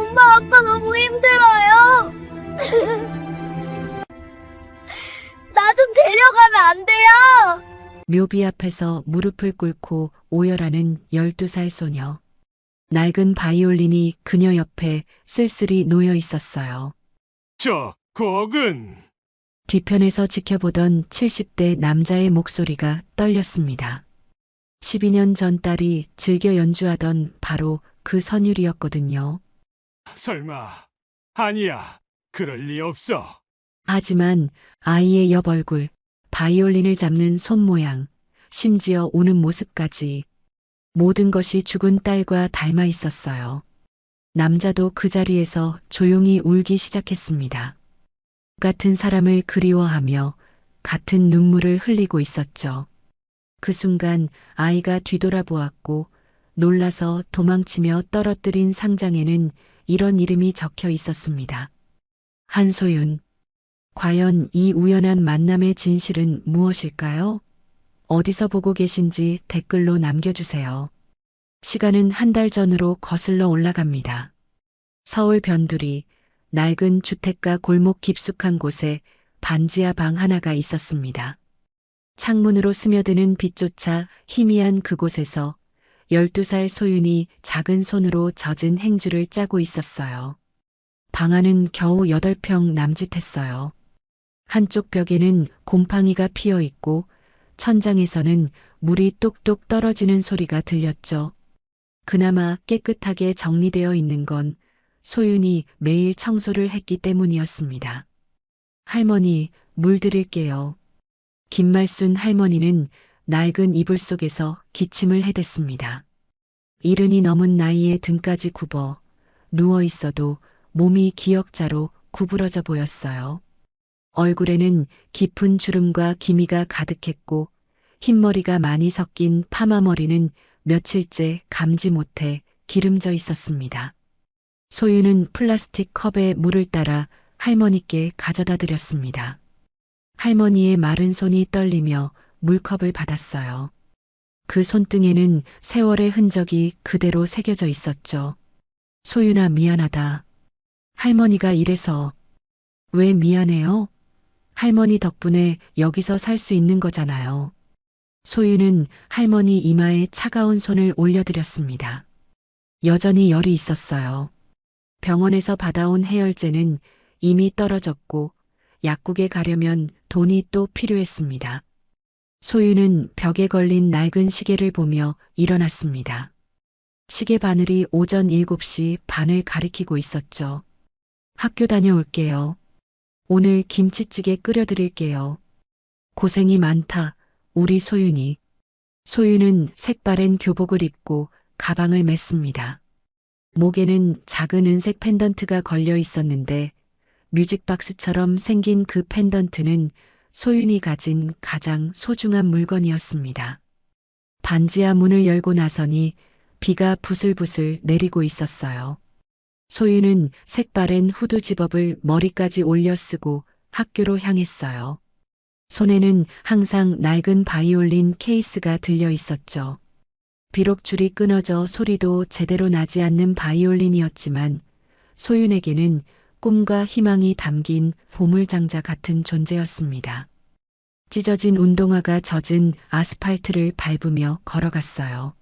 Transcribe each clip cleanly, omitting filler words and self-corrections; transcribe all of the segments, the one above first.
엄마 아빠 너무 힘들어요. 나 좀 데려가면 안 돼요? 묘비 앞에서 무릎을 꿇고 오열하는 12살 소녀. 낡은 바이올린이 그녀 옆에 쓸쓸히 놓여 있었어요. 저 곡은 뒤편에서 지켜보던 70대 남자의 목소리가 떨렸습니다. 12년 전 딸이 즐겨 연주하던 바로 그 선율이었거든요. 설마 아니야. 그럴 리 없어. 하지만 아이의 옆 얼굴, 바이올린을 잡는 손 모양, 심지어 우는 모습까지 모든 것이 죽은 딸과 닮아 있었어요. 남자도 그 자리에서 조용히 울기 시작했습니다. 같은 사람을 그리워하며 같은 눈물을 흘리고 있었죠. 그 순간 아이가 뒤돌아보았고 놀라서 도망치며 떨어뜨린 상장에는 이런 이름이 적혀 있었습니다. 한소윤. 과연 이 우연한 만남의 진실은 무엇일까요? 어디서 보고 계신지 댓글로 남겨주세요. 시간은 한 달 전으로 거슬러 올라갑니다. 서울 변두리, 낡은 주택가 골목 깊숙한 곳에 반지하 방 하나가 있었습니다. 창문으로 스며드는 빛조차 희미한 그곳에서 12살 소윤이 작은 손으로 젖은 행주를 짜고 있었어요. 방 안은 겨우 8평 남짓했어요. 한쪽 벽에는 곰팡이가 피어 있고 천장에서는 물이 똑똑 떨어지는 소리가 들렸죠. 그나마 깨끗하게 정리되어 있는 건 소윤이 매일 청소를 했기 때문이었습니다. 할머니, 물 드릴게요. 김말순 할머니는 낡은 이불 속에서 기침을 해댔습니다. 70이 넘은 나이에 등까지 굽어 누워 있어도 몸이 기역자로 구부러져 보였어요. 얼굴에는 깊은 주름과 기미가 가득했고 흰머리가 많이 섞인 파마머리는 며칠째 감지 못해 기름져 있었습니다. 소윤은 플라스틱 컵에 물을 따라 할머니께 가져다 드렸습니다. 할머니의 마른 손이 떨리며 물컵을 받았어요. 그 손등에는 세월의 흔적이 그대로 새겨져 있었죠. 소윤아, 미안하다. 할머니가 이래서. 왜 미안해요? 할머니 덕분에 여기서 살 수 있는 거잖아요. 소윤은 할머니 이마에 차가운 손을 올려드렸습니다. 여전히 열이 있었어요. 병원에서 받아온 해열제는 이미 떨어졌고 약국에 가려면 돈이 또 필요했습니다. 소윤은 벽에 걸린 낡은 시계를 보며 일어났습니다. 시계 바늘이 오전 7시 반을 가리키고 있었죠. 학교 다녀올게요. 오늘 김치찌개 끓여드릴게요. 고생이 많다, 우리 소윤이. 소윤은 색바랜 교복을 입고 가방을 맸습니다. 목에는 작은 은색 펜던트가 걸려 있었는데 뮤직박스처럼 생긴 그 펜던트는 소윤이 가진 가장 소중한 물건이었습니다. 반지하 문을 열고 나서니 비가 부슬부슬 내리고 있었어요. 소윤은 색바랜 후드 집업을 머리까지 올려 쓰고 학교로 향했어요. 손에는 항상 낡은 바이올린 케이스가 들려 있었죠. 비록 줄이 끊어져 소리도 제대로 나지 않는 바이올린이었지만 소윤에게는 꿈과 희망이 담긴 보물장자 같은 존재였습니다. 찢어진 운동화가 젖은 아스팔트를 밟으며 걸어갔어요.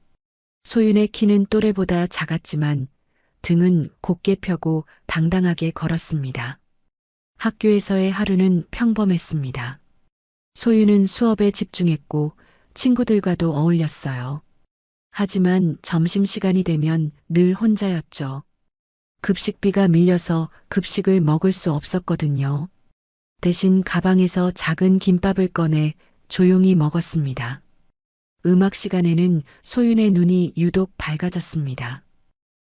소윤의 키는 또래보다 작았지만 등은 곧게 펴고 당당하게 걸었습니다. 학교에서의 하루는 평범했습니다. 소윤은 수업에 집중했고 친구들과도 어울렸어요. 하지만 점심시간이 되면 늘 혼자였죠. 급식비가 밀려서 급식을 먹을 수 없었거든요. 대신 가방에서 작은 김밥을 꺼내 조용히 먹었습니다. 음악 시간에는 소윤의 눈이 유독 밝아졌습니다.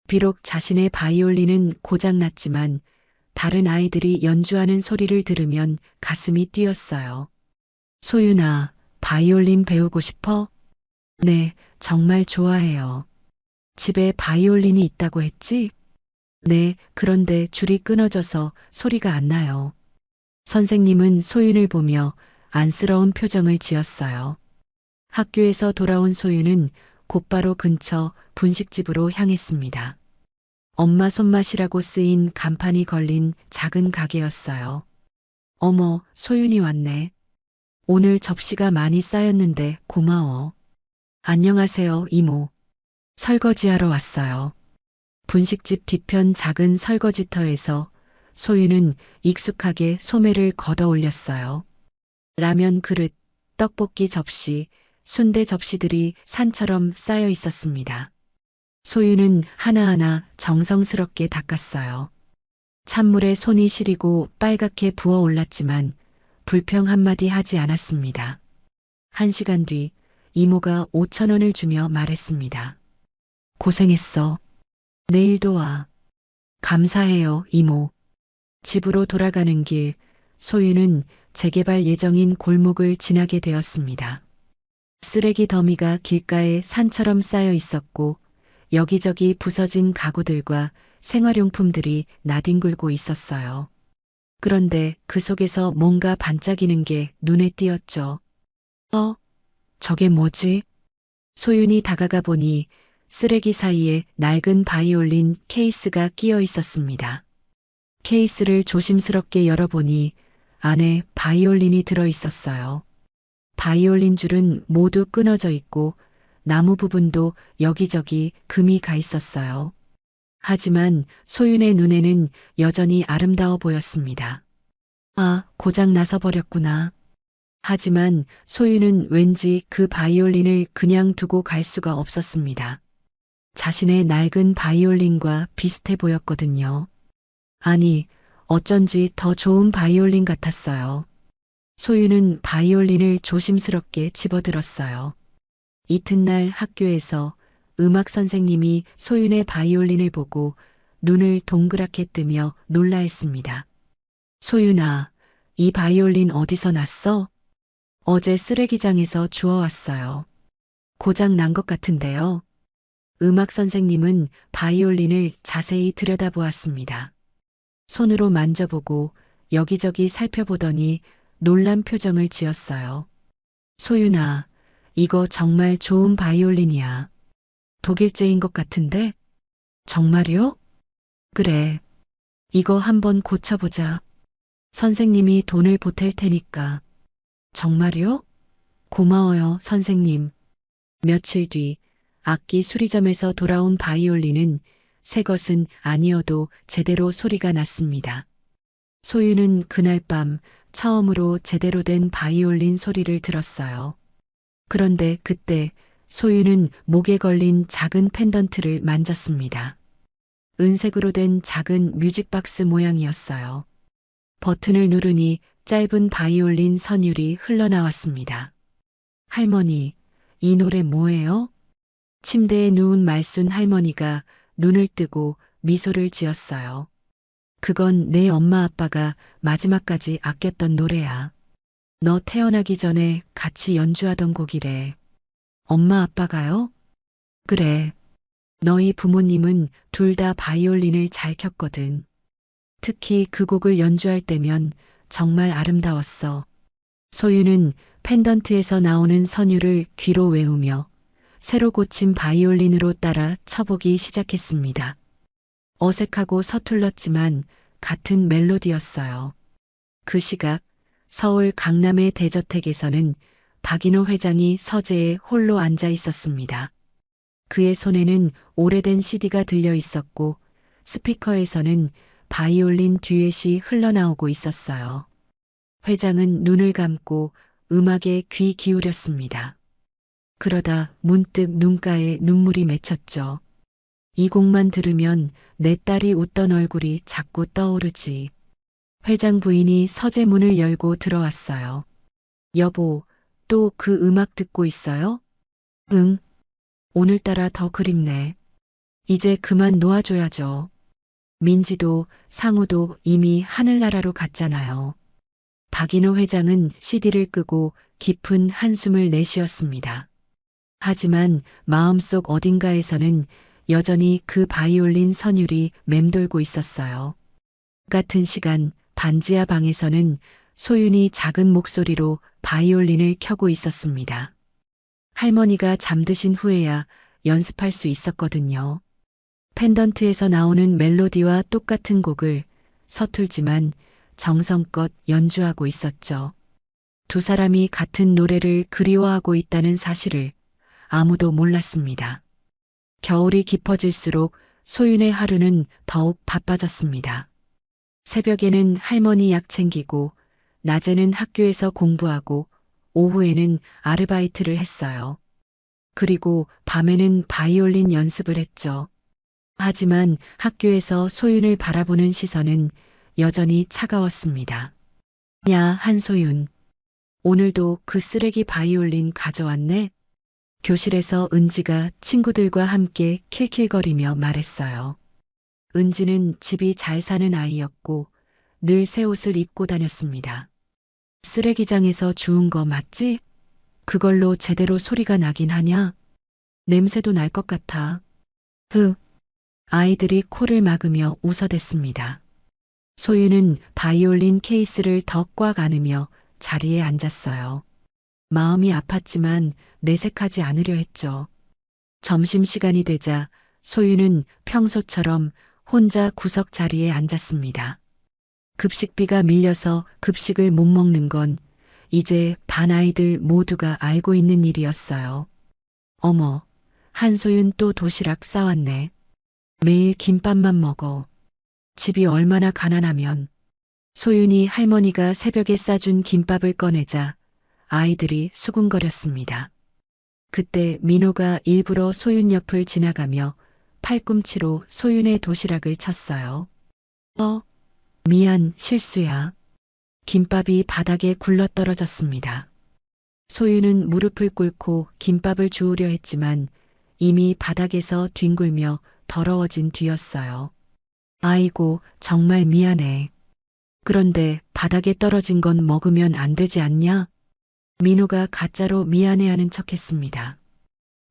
비록 자신의 바이올린은 고장났지만 다른 아이들이 연주하는 소리를 들으면 가슴이 뛰었어요. 소윤아, 바이올린 배우고 싶어? 네, 정말 좋아해요. 집에 바이올린이 있다고 했지? 네, 그런데 줄이 끊어져서 소리가 안 나요. 선생님은 소윤을 보며 안쓰러운 표정을 지었어요. 학교에서 돌아온 소윤은 곧바로 근처 분식집으로 향했습니다. 엄마 손맛이라고 쓰인 간판이 걸린 작은 가게였어요. 어머, 소윤이 왔네. 오늘 접시가 많이 쌓였는데 고마워. 안녕하세요, 이모. 설거지하러 왔어요. 분식집 뒤편 작은 설거지터에서 소윤은 익숙하게 소매를 걷어 올렸어요. 라면 그릇, 떡볶이 접시, 순대 접시들이 산처럼 쌓여 있었습니다. 소윤은 하나하나 정성스럽게 닦았어요. 찬물에 손이 시리고 빨갛게 부어 올랐지만 불평 한마디 하지 않았습니다. 1시간 뒤 이모가 5,000원을 주며 말했습니다. 고생했어. 내일도 와. 감사해요, 이모. 집으로 돌아가는 길, 소윤은 재개발 예정인 골목을 지나게 되었습니다. 쓰레기 더미가 길가에 산처럼 쌓여 있었고 여기저기 부서진 가구들과 생활용품들이 나뒹굴고 있었어요. 그런데 그 속에서 뭔가 반짝이는 게 눈에 띄었죠. 저게 뭐지? 소윤이 다가가 보니 쓰레기 사이에 낡은 바이올린 케이스가 끼어 있었습니다. 케이스를 조심스럽게 열어보니 안에 바이올린이 들어 있었어요. 바이올린 줄은 모두 끊어져 있고 나무 부분도 여기저기 금이 가 있었어요. 하지만 소윤의 눈에는 여전히 아름다워 보였습니다. 아, 고장 나서 버렸구나. 하지만 소윤은 왠지 그 바이올린을 그냥 두고 갈 수가 없었습니다. 자신의 낡은 바이올린과 비슷해 보였거든요. 아니, 어쩐지 더 좋은 바이올린 같았어요. 소윤은 바이올린을 조심스럽게 집어들었어요. 이튿날 학교에서 음악 선생님이 소윤의 바이올린을 보고 눈을 동그랗게 뜨며 놀라했습니다. 소윤아, 이 바이올린 어디서 났어? 어제 쓰레기장에서 주워왔어요. 고장 난 것 같은데요. 음악 선생님은 바이올린을 자세히 들여다보았습니다. 손으로 만져보고 여기저기 살펴보더니 놀란 표정을 지었어요. 소윤아, 이거 정말 좋은 바이올린이야. 독일제인 것 같은데? 정말요? 그래. 이거 한번 고쳐보자. 선생님이 돈을 보탤 테니까. 정말요? 고마워요, 선생님. 며칠 뒤 악기 수리점에서 돌아온 바이올린은 새 것은 아니어도 제대로 소리가 났습니다. 소윤은 그날 밤 처음으로 제대로 된 바이올린 소리를 들었어요. 그런데 그때 소윤은 목에 걸린 작은 펜던트를 만졌습니다. 은색으로 된 작은 뮤직박스 모양이었어요. 버튼을 누르니 짧은 바이올린 선율이 흘러나왔습니다. 할머니, 이 노래 뭐예요? 침대에 누운 말순 할머니가 눈을 뜨고 미소를 지었어요. 그건 내 엄마 아빠가 마지막까지 아꼈던 노래야. 너 태어나기 전에 같이 연주하던 곡이래. 엄마 아빠가요? 그래. 너희 부모님은 둘 다 바이올린을 잘 켰거든. 특히 그 곡을 연주할 때면 정말 아름다웠어. 소윤은 펜던트에서 나오는 선율을 귀로 외우며 새로 고친 바이올린으로 따라 쳐보기 시작했습니다. 어색하고 서툴렀지만 같은 멜로디였어요. 그 시각 서울 강남의 대저택에서는 박인호 회장이 서재에 홀로 앉아 있었습니다. 그의 손에는 오래된 CD가 들려 있었고 스피커에서는 바이올린 듀엣이 흘러나오고 있었어요. 회장은 눈을 감고 음악에 귀 기울였습니다. 그러다 문득 눈가에 눈물이 맺혔죠. 이 곡만 들으면 내 딸이 웃던 얼굴이 자꾸 떠오르지. 회장 부인이 서재 문을 열고 들어왔어요. 여보, 또 그 음악 듣고 있어요? 응. 오늘따라 더 그립네. 이제 그만 놓아줘야죠. 민지도 상우도 이미 하늘나라로 갔잖아요. 박인호 회장은 CD를 끄고 깊은 한숨을 내쉬었습니다. 하지만 마음속 어딘가에서는 여전히 그 바이올린 선율이 맴돌고 있었어요. 같은 시간 반지하 방에서는 소윤이 작은 목소리로 바이올린을 켜고 있었습니다. 할머니가 잠드신 후에야 연습할 수 있었거든요. 펜던트에서 나오는 멜로디와 똑같은 곡을 서툴지만 정성껏 연주하고 있었죠. 두 사람이 같은 노래를 그리워하고 있다는 사실을 아무도 몰랐습니다. 겨울이 깊어질수록 소윤의 하루는 더욱 바빠졌습니다. 새벽에는 할머니 약 챙기고, 낮에는 학교에서 공부하고, 오후에는 아르바이트를 했어요. 그리고 밤에는 바이올린 연습을 했죠. 하지만 학교에서 소윤을 바라보는 시선은 여전히 차가웠습니다. 야, 한소윤. 오늘도 그 쓰레기 바이올린 가져왔네? 교실에서 은지가 친구들과 함께 킬킬거리며 말했어요. 은지는 집이 잘 사는 아이였고 늘 새 옷을 입고 다녔습니다. 쓰레기장에서 주운 거 맞지? 그걸로 제대로 소리가 나긴 하냐? 냄새도 날 것 같아. 아이들이 코를 막으며 웃어댔습니다. 소윤은 바이올린 케이스를 더 꽉 안으며 자리에 앉았어요. 마음이 아팠지만 내색하지 않으려 했죠. 점심시간이 되자 소윤은 평소처럼 혼자 구석 자리에 앉았습니다. 급식비가 밀려서 급식을 못 먹는 건 이제 반 아이들 모두가 알고 있는 일이었어요. 어머, 한소윤 또 도시락 싸왔네. 매일 김밥만 먹어. 집이 얼마나 가난하면. 소윤이 할머니가 새벽에 싸준 김밥을 꺼내자 아이들이 수군거렸습니다. 그때 민호가 일부러 소윤 옆을 지나가며 팔꿈치로 소윤의 도시락을 쳤어요. 미안, 실수야. 김밥이 바닥에 굴러떨어졌습니다. 소윤은 무릎을 꿇고 김밥을 주우려 했지만 이미 바닥에서 뒹굴며 더러워진 뒤였어요. 아이고, 정말 미안해. 그런데 바닥에 떨어진 건 먹으면 안 되지 않냐? 민호가 가짜로 미안해하는 척했습니다.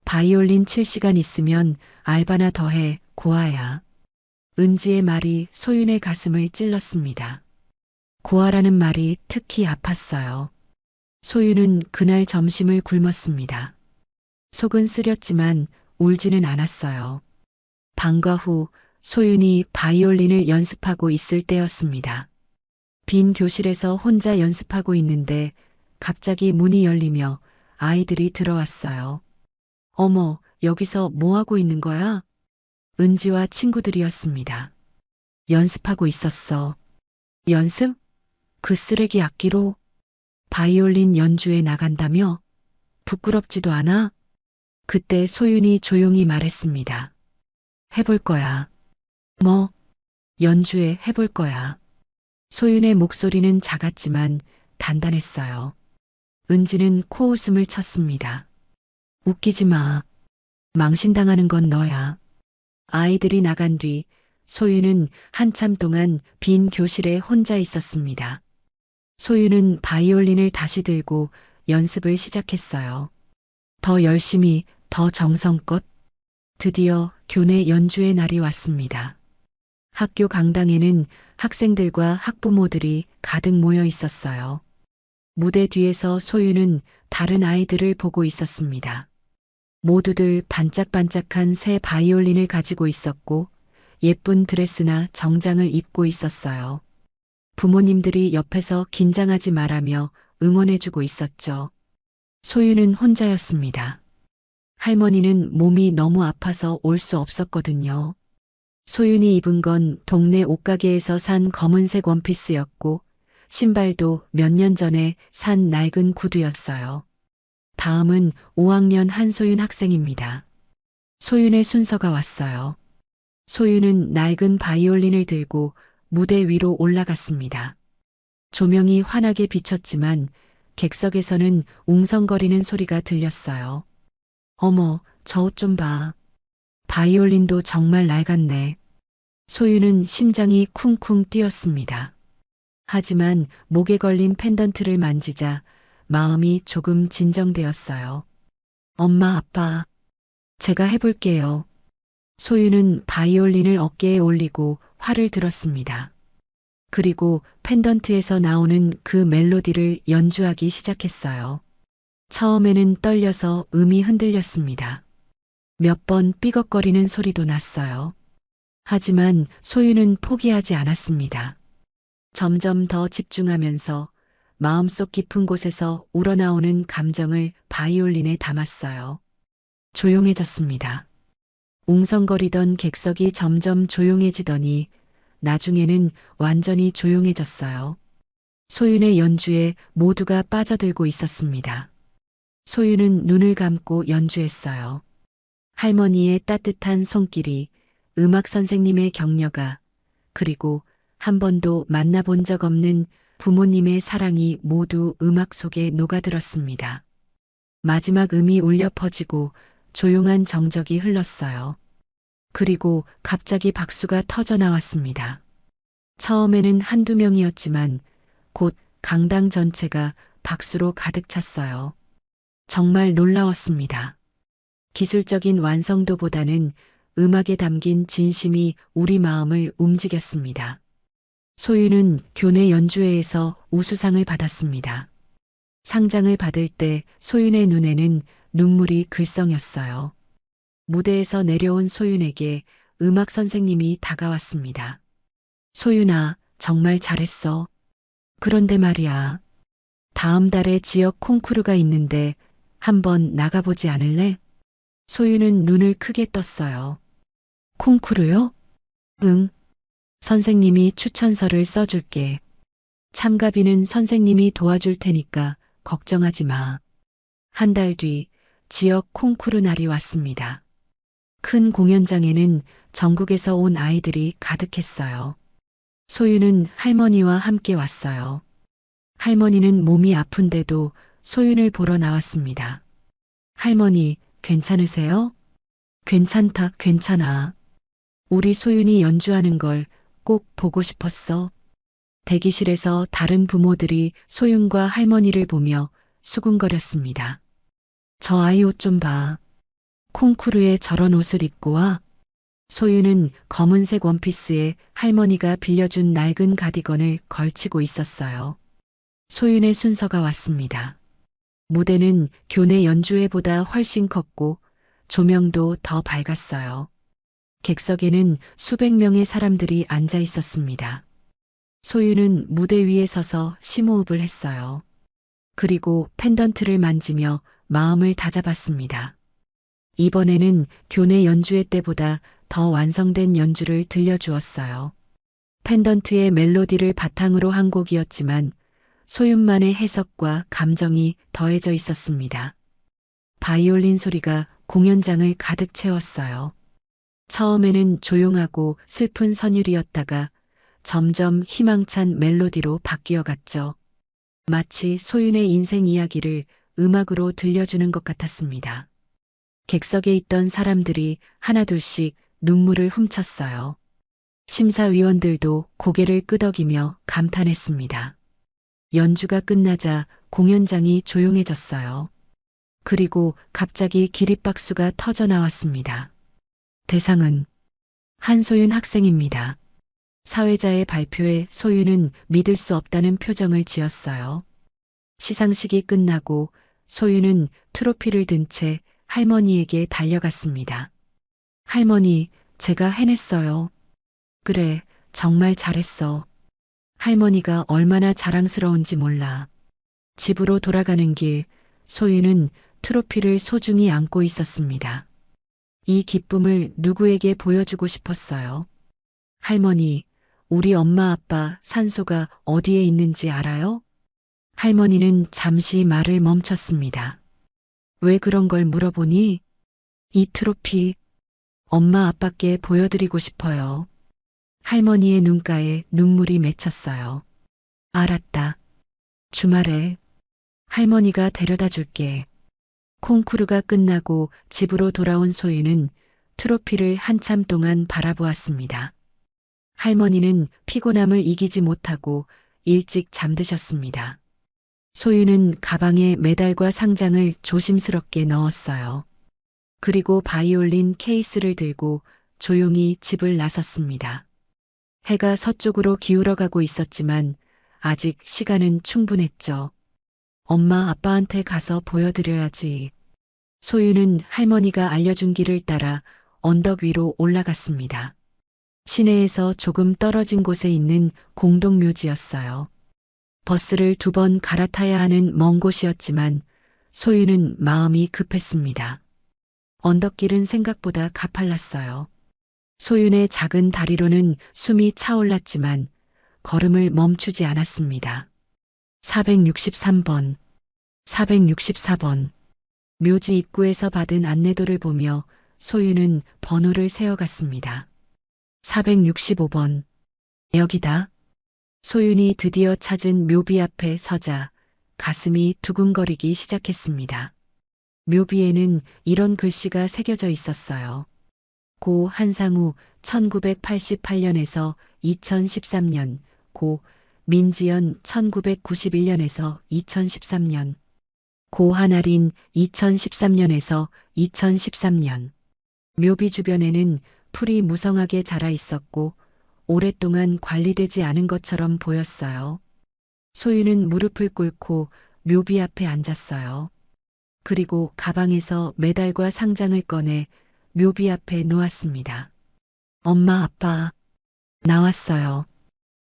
바이올린 칠 시간 있으면 알바나 더해, 고아야. 은지의 말이 소윤의 가슴을 찔렀습니다. 고아라는 말이 특히 아팠어요. 소윤은 그날 점심을 굶었습니다. 속은 쓰렸지만 울지는 않았어요. 방과 후 소윤이 바이올린을 연습하고 있을 때였습니다. 빈 교실에서 혼자 연습하고 있는데 갑자기 문이 열리며 아이들이 들어왔어요. 어머, 여기서 뭐 하고 있는 거야? 은지와 친구들이었습니다. 연습하고 있었어. 연습? 그 쓰레기 악기로? 바이올린 연주에 나간다며? 부끄럽지도 않아? 그때 소윤이 조용히 말했습니다. 해볼 거야. 뭐? 연주에 해볼 거야. 소윤의 목소리는 작았지만 단단했어요. 은지는 코웃음을 쳤습니다. 웃기지 마. 망신당하는 건 너야. 아이들이 나간 뒤 소윤은 한참 동안 빈 교실에 혼자 있었습니다. 소윤은 바이올린을 다시 들고 연습을 시작했어요. 더 열심히, 더 정성껏. 드디어 교내 연주의 날이 왔습니다. 학교 강당에는 학생들과 학부모들이 가득 모여 있었어요. 무대 뒤에서 소윤은 다른 아이들을 보고 있었습니다. 모두들 반짝반짝한 새 바이올린을 가지고 있었고 예쁜 드레스나 정장을 입고 있었어요. 부모님들이 옆에서 긴장하지 말라며 응원해주고 있었죠. 소윤은 혼자였습니다. 할머니는 몸이 너무 아파서 올 수 없었거든요. 소윤이 입은 건 동네 옷가게에서 산 검은색 원피스였고 신발도 몇 년 전에 산 낡은 구두였어요. 다음은 5학년 한소윤 학생입니다. 소윤의 순서가 왔어요. 소윤은 낡은 바이올린을 들고 무대 위로 올라갔습니다. 조명이 환하게 비쳤지만 객석에서는 웅성거리는 소리가 들렸어요. 어머, 저 옷 좀 봐. 바이올린도 정말 낡았네. 소윤은 심장이 쿵쿵 뛰었습니다. 하지만 목에 걸린 펜던트를 만지자 마음이 조금 진정되었어요. 엄마, 아빠, 제가 해볼게요. 소윤은 바이올린을 어깨에 올리고 활을 들었습니다. 그리고 펜던트에서 나오는 그 멜로디를 연주하기 시작했어요. 처음에는 떨려서 음이 흔들렸습니다. 몇 번 삐걱거리는 소리도 났어요. 하지만 소유는 포기하지 않았습니다. 점점 더 집중하면서 마음속 깊은 곳에서 우러나오는 감정을 바이올린에 담았어요. 조용해졌습니다. 웅성거리던 객석이 점점 조용해지더니 나중에는 완전히 조용해졌어요. 소윤의 연주에 모두가 빠져들고 있었습니다. 소윤은 눈을 감고 연주했어요. 할머니의 따뜻한 손길이, 음악 선생님의 격려가, 그리고 한 번도 만나본 적 없는 부모님의 사랑이 모두 음악 속에 녹아들었습니다. 마지막 음이 울려 퍼지고 조용한 정적이 흘렀어요. 그리고 갑자기 박수가 터져 나왔습니다. 처음에는 한두 명이었지만 곧 강당 전체가 박수로 가득 찼어요. 정말 놀라웠습니다. 기술적인 완성도보다는 음악에 담긴 진심이 우리 마음을 움직였습니다. 소유는 교내 연주회에서 우수상을 받았습니다. 상장을 받을 때 소윤의 눈에는 눈물이 글썽였어요. 무대에서 내려온 소윤에게 음악 선생님이 다가왔습니다. 소윤아, 정말 잘했어. 그런데 말이야. 다음 달에 지역 콩쿠르가 있는데 한번 나가보지 않을래? 소윤은 눈을 크게 떴어요. 콩쿠르요? 응. 선생님이 추천서를 써줄게. 참가비는 선생님이 도와줄 테니까 걱정하지 마. 한 달 뒤 지역 콩쿠르 날이 왔습니다. 큰 공연장에는 전국에서 온 아이들이 가득했어요. 소윤은 할머니와 함께 왔어요. 할머니는 몸이 아픈데도 소윤을 보러 나왔습니다. 할머니, 괜찮으세요? 괜찮다, 괜찮아. 우리 소윤이 연주하는 걸 꼭 보고 싶었어. 대기실에서 다른 부모들이 소윤과 할머니를 보며 수군거렸습니다. 저 아이 옷 좀 봐. 콩쿠르에 저런 옷을 입고 와. 소윤은 검은색 원피스에 할머니가 빌려준 낡은 가디건을 걸치고 있었어요. 소윤의 순서가 왔습니다. 무대는 교내 연주회보다 훨씬 컸고 조명도 더 밝았어요. 객석에는 수백 명의 사람들이 앉아 있었습니다. 소윤은 무대 위에 서서 심호흡을 했어요. 그리고 펜던트를 만지며 마음을 다잡았습니다. 이번에는 교내 연주회 때보다 더 완성된 연주를 들려주었어요. 펜던트의 멜로디를 바탕으로 한 곡이었지만 소윤만의 해석과 감정이 더해져 있었습니다. 바이올린 소리가 공연장을 가득 채웠어요. 처음에는 조용하고 슬픈 선율이었다가 점점 희망찬 멜로디로 바뀌어갔죠. 마치 소윤의 인생 이야기를 음악으로 들려주는 것 같았습니다. 객석에 있던 사람들이 하나둘씩 눈물을 훔쳤어요. 심사위원들도 고개를 끄덕이며 감탄했습니다. 연주가 끝나자 공연장이 조용해졌어요. 그리고 갑자기 기립박수가 터져 나왔습니다. 대상은 한소윤 학생입니다. 사회자의 발표에 소윤은 믿을 수 없다는 표정을 지었어요. 시상식이 끝나고 소윤은 트로피를 든 채 할머니에게 달려갔습니다. 할머니, 제가 해냈어요. 그래, 정말 잘했어. 할머니가 얼마나 자랑스러운지 몰라. 집으로 돌아가는 길, 소윤은 트로피를 소중히 안고 있었습니다. 이 기쁨을 누구에게 보여주고 싶었어요. 할머니, 우리 엄마 아빠 산소가 어디에 있는지 알아요? 할머니는 잠시 말을 멈췄습니다. 왜 그런 걸 물어보니? 이 트로피, 엄마 아빠께 보여드리고 싶어요. 할머니의 눈가에 눈물이 맺혔어요. 알았다. 주말에 할머니가 데려다 줄게. 콩쿠르가 끝나고 집으로 돌아온 소윤은 트로피를 한참 동안 바라보았습니다. 할머니는 피곤함을 이기지 못하고 일찍 잠드셨습니다. 소윤은 가방에 메달과 상장을 조심스럽게 넣었어요. 그리고 바이올린 케이스를 들고 조용히 집을 나섰습니다. 해가 서쪽으로 기울어가고 있었지만 아직 시간은 충분했죠. 엄마 아빠한테 가서 보여드려야지. 소윤은 할머니가 알려준 길을 따라 언덕 위로 올라갔습니다. 시내에서 조금 떨어진 곳에 있는 공동묘지였어요. 버스를 2번 갈아타야 하는 먼 곳이었지만 소유는 마음이 급했습니다. 언덕길은 생각보다 가팔랐어요. 소윤의 작은 다리로는 숨이 차올랐지만 걸음을 멈추지 않았습니다. 463번, 464번. 묘지 입구에서 받은 안내도를 보며 소윤은 번호를 세어갔습니다. 465번. 여기다. 소윤이 드디어 찾은 묘비 앞에 서자 가슴이 두근거리기 시작했습니다. 묘비에는 이런 글씨가 새겨져 있었어요. 고 한상우 1988년에서 2013년, 고 민지연 1991년에서 2013년, 고 한아린 2013년에서 2013년. 묘비 주변에는 풀이 무성하게 자라 있었고 오랫동안 관리되지 않은 것처럼 보였어요. 소유는 무릎을 꿇고 묘비 앞에 앉았어요. 그리고 가방에서 메달과 상장을 꺼내 묘비 앞에 놓았습니다. 엄마, 아빠, 나왔어요.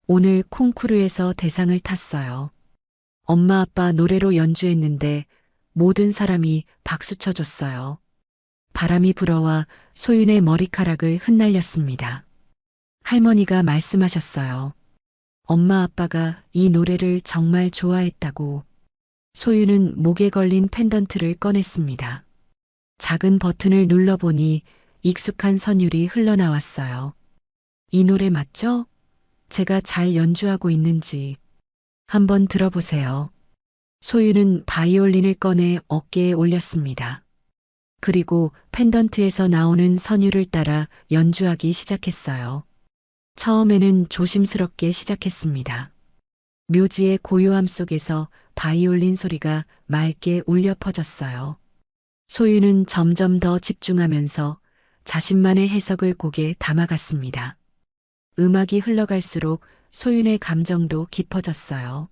오늘 콩쿠르에서 대상을 탔어요. 엄마, 아빠 노래로 연주했는데 모든 사람이 박수 쳐줬어요. 바람이 불어와 소윤의 머리카락을 흩날렸습니다. 할머니가 말씀하셨어요. 엄마, 아빠가 이 노래를 정말 좋아했다고. 소윤은 목에 걸린 펜던트를 꺼냈습니다. 작은 버튼을 눌러보니 익숙한 선율이 흘러나왔어요. 이 노래 맞죠? 제가 잘 연주하고 있는지 한번 들어보세요. 소윤은 바이올린을 꺼내 어깨에 올렸습니다. 그리고 펜던트에서 나오는 선율을 따라 연주하기 시작했어요. 처음에는 조심스럽게 시작했습니다. 묘지의 고요함 속에서 바이올린 소리가 맑게 울려 퍼졌어요. 소윤은 점점 더 집중하면서 자신만의 해석을 곡에 담아갔습니다. 음악이 흘러갈수록 소윤의 감정도 깊어졌어요.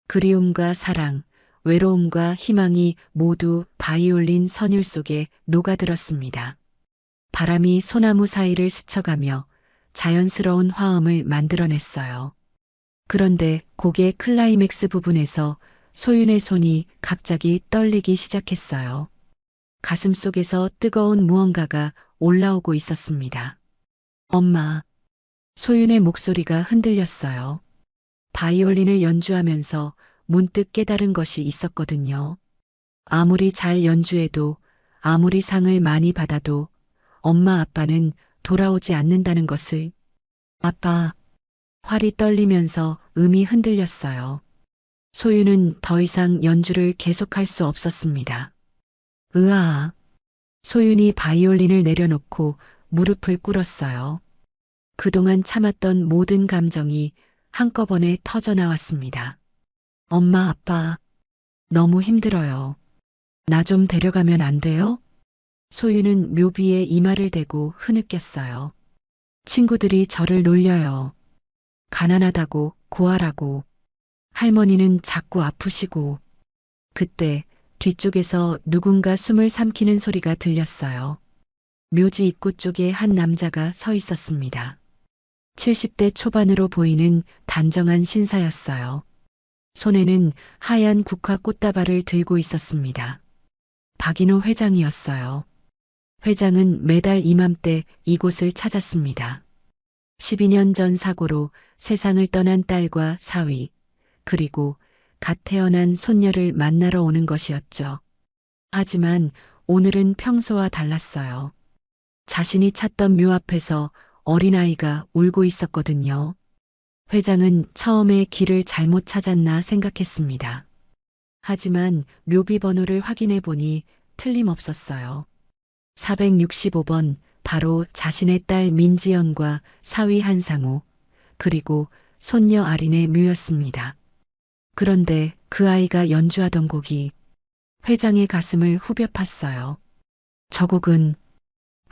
그리움과 사랑, 외로움과 희망이 모두 바이올린 선율 속에 녹아들었습니다. 바람이 소나무 사이를 스쳐가며 자연스러운 화음을 만들어냈어요. 그런데 곡의 클라이맥스 부분에서 소윤의 손이 갑자기 떨리기 시작했어요. 가슴 속에서 뜨거운 무언가가 올라오고 있었습니다. 엄마. 소윤의 목소리가 흔들렸어요. 바이올린을 연주하면서 문득 깨달은 것이 있었거든요. 아무리 잘 연주해도, 아무리 상을 많이 받아도 엄마 아빠는 돌아오지 않는다는 것을. 아빠. 활이 떨리면서 음이 흔들렸어요. 소윤은 더 이상 연주를 계속할 수 없었습니다. 으아. 소윤이 바이올린을 내려놓고 무릎을 꿇었어요. 그동안 참았던 모든 감정이 한꺼번에 터져나왔습니다. 엄마, 아빠, 너무 힘들어요. 나 좀 데려가면 안 돼요? 소윤은 묘비에 이마를 대고 흐느꼈어요. 친구들이 저를 놀려요. 가난하다고, 고아라고. 할머니는 자꾸 아프시고. 그때 뒤쪽에서 누군가 숨을 삼키는 소리가 들렸어요. 묘지 입구 쪽에 한 남자가 서 있었습니다. 70대 초반으로 보이는 단정한 신사였어요. 손에는 하얀 국화 꽃다발을 들고 있었습니다. 박인호 회장이었어요. 회장은 매달 이맘때 이곳을 찾았습니다. 12년 전 사고로 세상을 떠난 딸과 사위, 그리고 갓 태어난 손녀를 만나러 오는 것이었죠. 하지만 오늘은 평소와 달랐어요. 자신이 찾던 묘 앞에서 어린아이가 울고 있었거든요. 회장은 처음에 길을 잘못 찾았나 생각했습니다. 하지만 묘비 번호를 확인해 보니 틀림없었어요. 465번, 바로 자신의 딸 민지연과 사위 한상우, 그리고 손녀 아린의 묘였습니다. 그런데 그 아이가 연주하던 곡이 회장의 가슴을 후벼 팠어요. 저 곡은.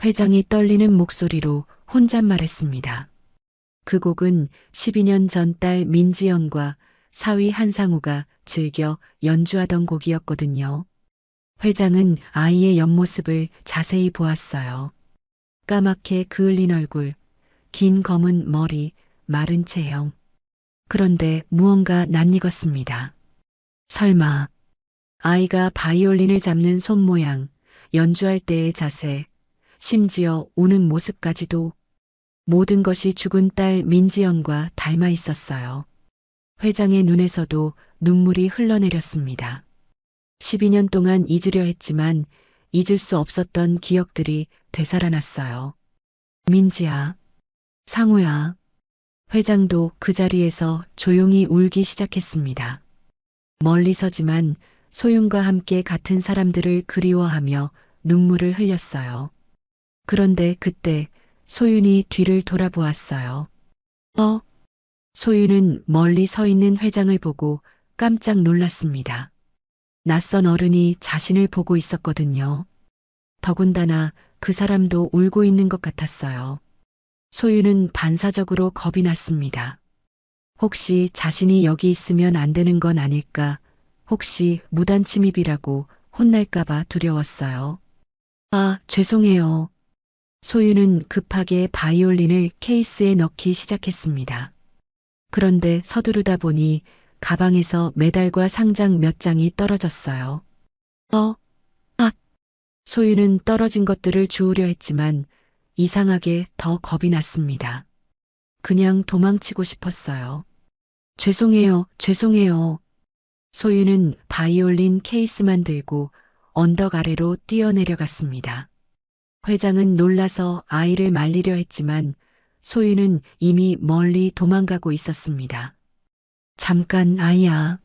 회장이 떨리는 목소리로 혼잣말했습니다. 그 곡은 12년 전 딸 민지연과 사위 한상우가 즐겨 연주하던 곡이었거든요. 회장은 아이의 옆모습을 자세히 보았어요. 까맣게 그을린 얼굴, 긴 검은 머리, 마른 체형. 그런데 무언가 낯익었습니다. 설마 아이가 바이올린을 잡는 손 모양, 연주할 때의 자세, 심지어 우는 모습까지도 모든 것이 죽은 딸 민지연과 닮아 있었어요. 회장의 눈에서도 눈물이 흘러내렸습니다. 12년 동안 잊으려 했지만 잊을 수 없었던 기억들이 되살아났어요. 민지야, 상우야. 회장도 그 자리에서 조용히 울기 시작했습니다. 멀리서지만 소윤과 함께 같은 사람들을 그리워하며 눈물을 흘렸어요. 그런데 그때 소윤이 뒤를 돌아보았어요. 소윤은 멀리 서 있는 회장을 보고 깜짝 놀랐습니다. 낯선 어른이 자신을 보고 있었거든요. 더군다나 그 사람도 울고 있는 것 같았어요. 소윤은 반사적으로 겁이 났습니다. 혹시 자신이 여기 있으면 안 되는 건 아닐까? 혹시 무단 침입이라고 혼날까봐 두려웠어요. 죄송해요. 소윤은 급하게 바이올린을 케이스에 넣기 시작했습니다. 그런데 서두르다 보니 가방에서 메달과 상장 몇 장이 떨어졌어요. 소윤은 떨어진 것들을 주우려 했지만 이상하게 더 겁이 났습니다. 그냥 도망치고 싶었어요. 죄송해요. 소윤은 바이올린 케이스만 들고 언덕 아래로 뛰어내려갔습니다. 회장은 놀라서 아이를 말리려 했지만 소윤은 이미 멀리 도망가고 있었습니다. 잠깐 아이야.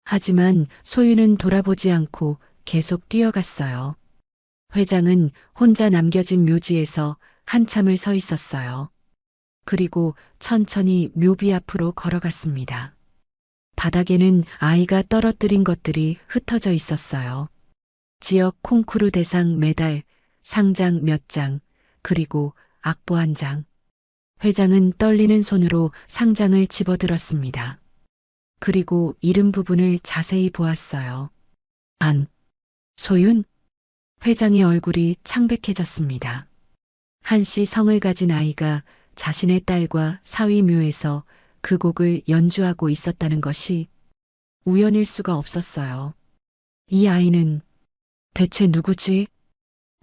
하지만 소윤은 돌아보지 않고 계속 뛰어갔어요. 회장은 혼자 남겨진 묘지에서 한참을 서 있었어요. 그리고 천천히 묘비 앞으로 걸어갔습니다. 바닥에는 아이가 떨어뜨린 것들이 흩어져 있었어요. 지역 콩쿠르 대상 메달, 상장 몇 장, 그리고 악보 한 장. 회장은 떨리는 손으로 상장을 집어들었습니다. 그리고 이름 부분을 자세히 보았어요. 소윤? 회장의 얼굴이 창백해졌습니다. 한씨 성을 가진 아이가 자신의 딸과 사위묘에서 그 곡을 연주하고 있었다는 것이 우연일 수가 없었어요. 이 아이는 대체 누구지?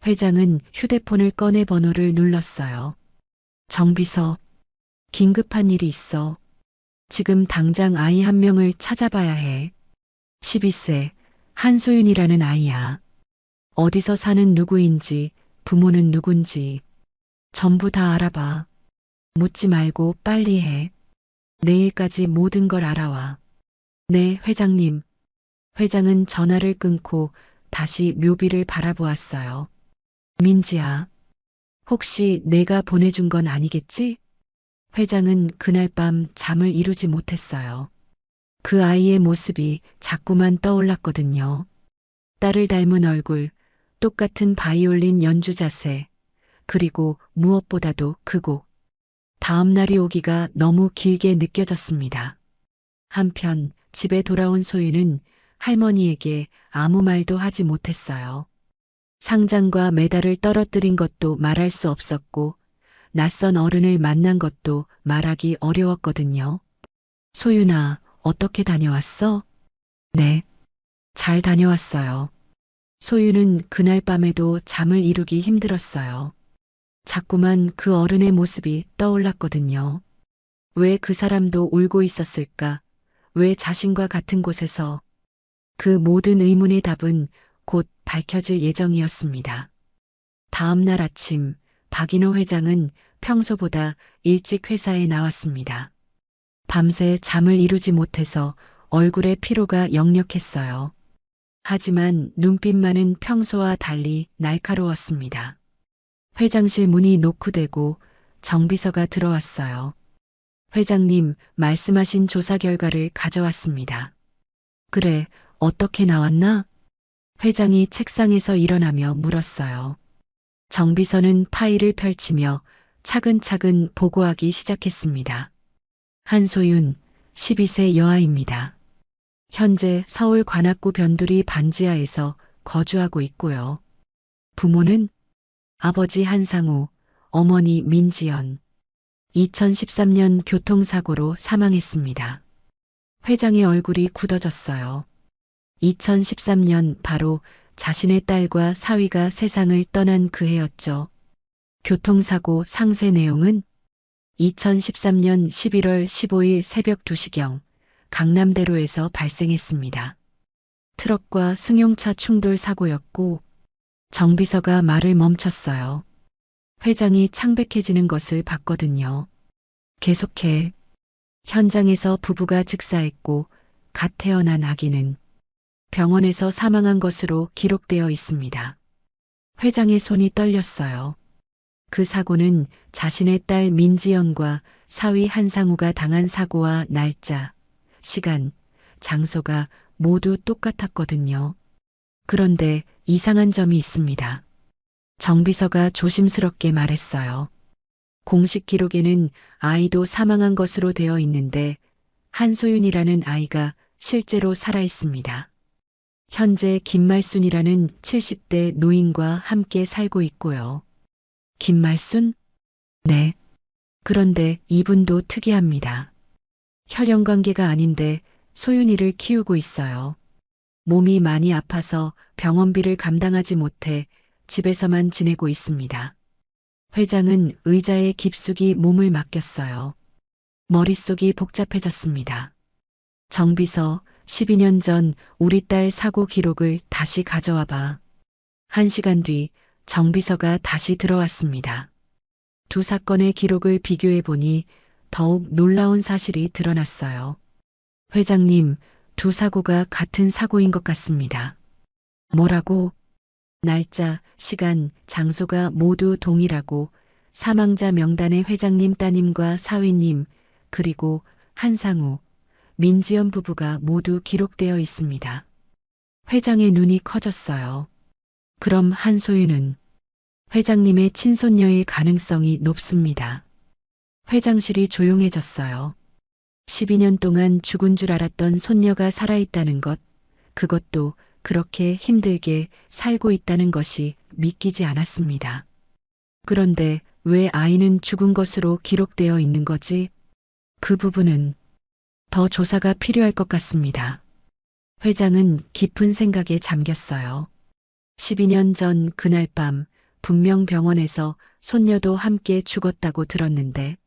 회장은 휴대폰을 꺼내 번호를 눌렀어요. 정비서, 긴급한 일이 있어. 지금 당장 아이 한 명을 찾아봐야 해. 12세, 한소윤이라는 아이야. 어디서 사는 누구인지, 부모는 누군지 전부 다 알아봐. 묻지 말고 빨리 해. 내일까지 모든 걸 알아와. 네, 회장님. 회장은 전화를 끊고 다시 묘비를 바라보았어요. 민지야, 혹시 내가 보내준 건 아니겠지? 회장은 그날 밤 잠을 이루지 못했어요. 그 아이의 모습이 자꾸만 떠올랐거든요. 딸을 닮은 얼굴, 똑같은 바이올린 연주 자세, 그리고 무엇보다도 그 곡. 다음 날이 오기가 너무 길게 느껴졌습니다. 한편 집에 돌아온 소윤은 할머니에게 아무 말도 하지 못했어요. 상장과 메달을 떨어뜨린 것도 말할 수 없었고 낯선 어른을 만난 것도 말하기 어려웠거든요. 소윤아, 어떻게 다녀왔어? 네, 잘 다녀왔어요. 소윤은 그날 밤에도 잠을 이루기 힘들었어요. 자꾸만 그 어른의 모습이 떠올랐거든요. 왜 그 사람도 울고 있었을까? 왜 자신과 같은 곳에서? 그 모든 의문의 답은 곧 밝혀질 예정이었습니다. 다음 날 아침, 박인호 회장은 평소보다 일찍 회사에 나왔습니다. 밤새 잠을 이루지 못해서 얼굴에 피로가 역력했어요. 하지만 눈빛만은 평소와 달리 날카로웠습니다. 회장실 문이 노크되고 정비서가 들어왔어요. 회장님, 말씀하신 조사 결과를 가져왔습니다. 그래, 어떻게 나왔나? 회장이 책상에서 일어나며 물었어요. 정비서는 파일을 펼치며 차근차근 보고하기 시작했습니다. 한소윤, 12세 여아입니다. 현재 서울 관악구 변두리 반지하에서 거주하고 있고요. 부모는 아버지 한상우, 어머니 민지연. 2013년 교통사고로 사망했습니다. 회장의 얼굴이 굳어졌어요. 2013년 바로 자신의 딸과 사위가 세상을 떠난 그 해였죠. 교통사고 상세 내용은 2013년 11월 15일 새벽 2시경 강남대로에서 발생했습니다. 트럭과 승용차 충돌 사고였고 정비서가 말을 멈췄어요. 회장이 창백해지는 것을 봤거든요. 계속해. 현장에서 부부가 즉사했고 갓 태어난 아기는 병원에서 사망한 것으로 기록되어 있습니다. 회장의 손이 떨렸어요. 그 사고는 자신의 딸 민지연과 사위 한상우가 당한 사고와 날짜, 시간, 장소가 모두 똑같았거든요. 그런데 이상한 점이 있습니다. 정비서가 조심스럽게 말했어요. 공식 기록에는 아이도 사망한 것으로 되어 있는데 한소윤이라는 아이가 실제로 살아 있습니다. 현재 김말순이라는 70대 노인과 함께 살고 있고요. 김말순? 네. 그런데 이분도 특이합니다. 혈연 관계가 아닌데 소윤이를 키우고 있어요. 몸이 많이 아파서 병원비를 감당하지 못해 집에서만 지내고 있습니다. 회장은 의자에 깊숙이 몸을 맡겼어요. 머릿속이 복잡해졌습니다. 정비서, 12년 전 우리 딸 사고 기록을 다시 가져와 봐. 1시간 뒤 정비서가 다시 들어왔습니다. 두 사건의 기록을 비교해 보니 더욱 놀라운 사실이 드러났어요. 회장님, 두 사고가 같은 사고인 것 같습니다. 뭐라고? 날짜, 시간, 장소가 모두 동일하고 사망자 명단에 회장님 따님과 사위님, 그리고 한상우, 민지연 부부가 모두 기록되어 있습니다. 회장의 눈이 커졌어요. 그럼 한소윤은 회장님의 친손녀일 가능성이 높습니다. 회장실이 조용해졌어요. 12년 동안 죽은 줄 알았던 손녀가 살아있다는 것, 그것도 그렇게 힘들게 살고 있다는 것이 믿기지 않았습니다. 그런데 왜 아이는 죽은 것으로 기록되어 있는 거지? 그 부분은 더 조사가 필요할 것 같습니다. 회장은 깊은 생각에 잠겼어요. 12년 전 그날 밤 분명 병원에서 손녀도 함께 죽었다고 들었는데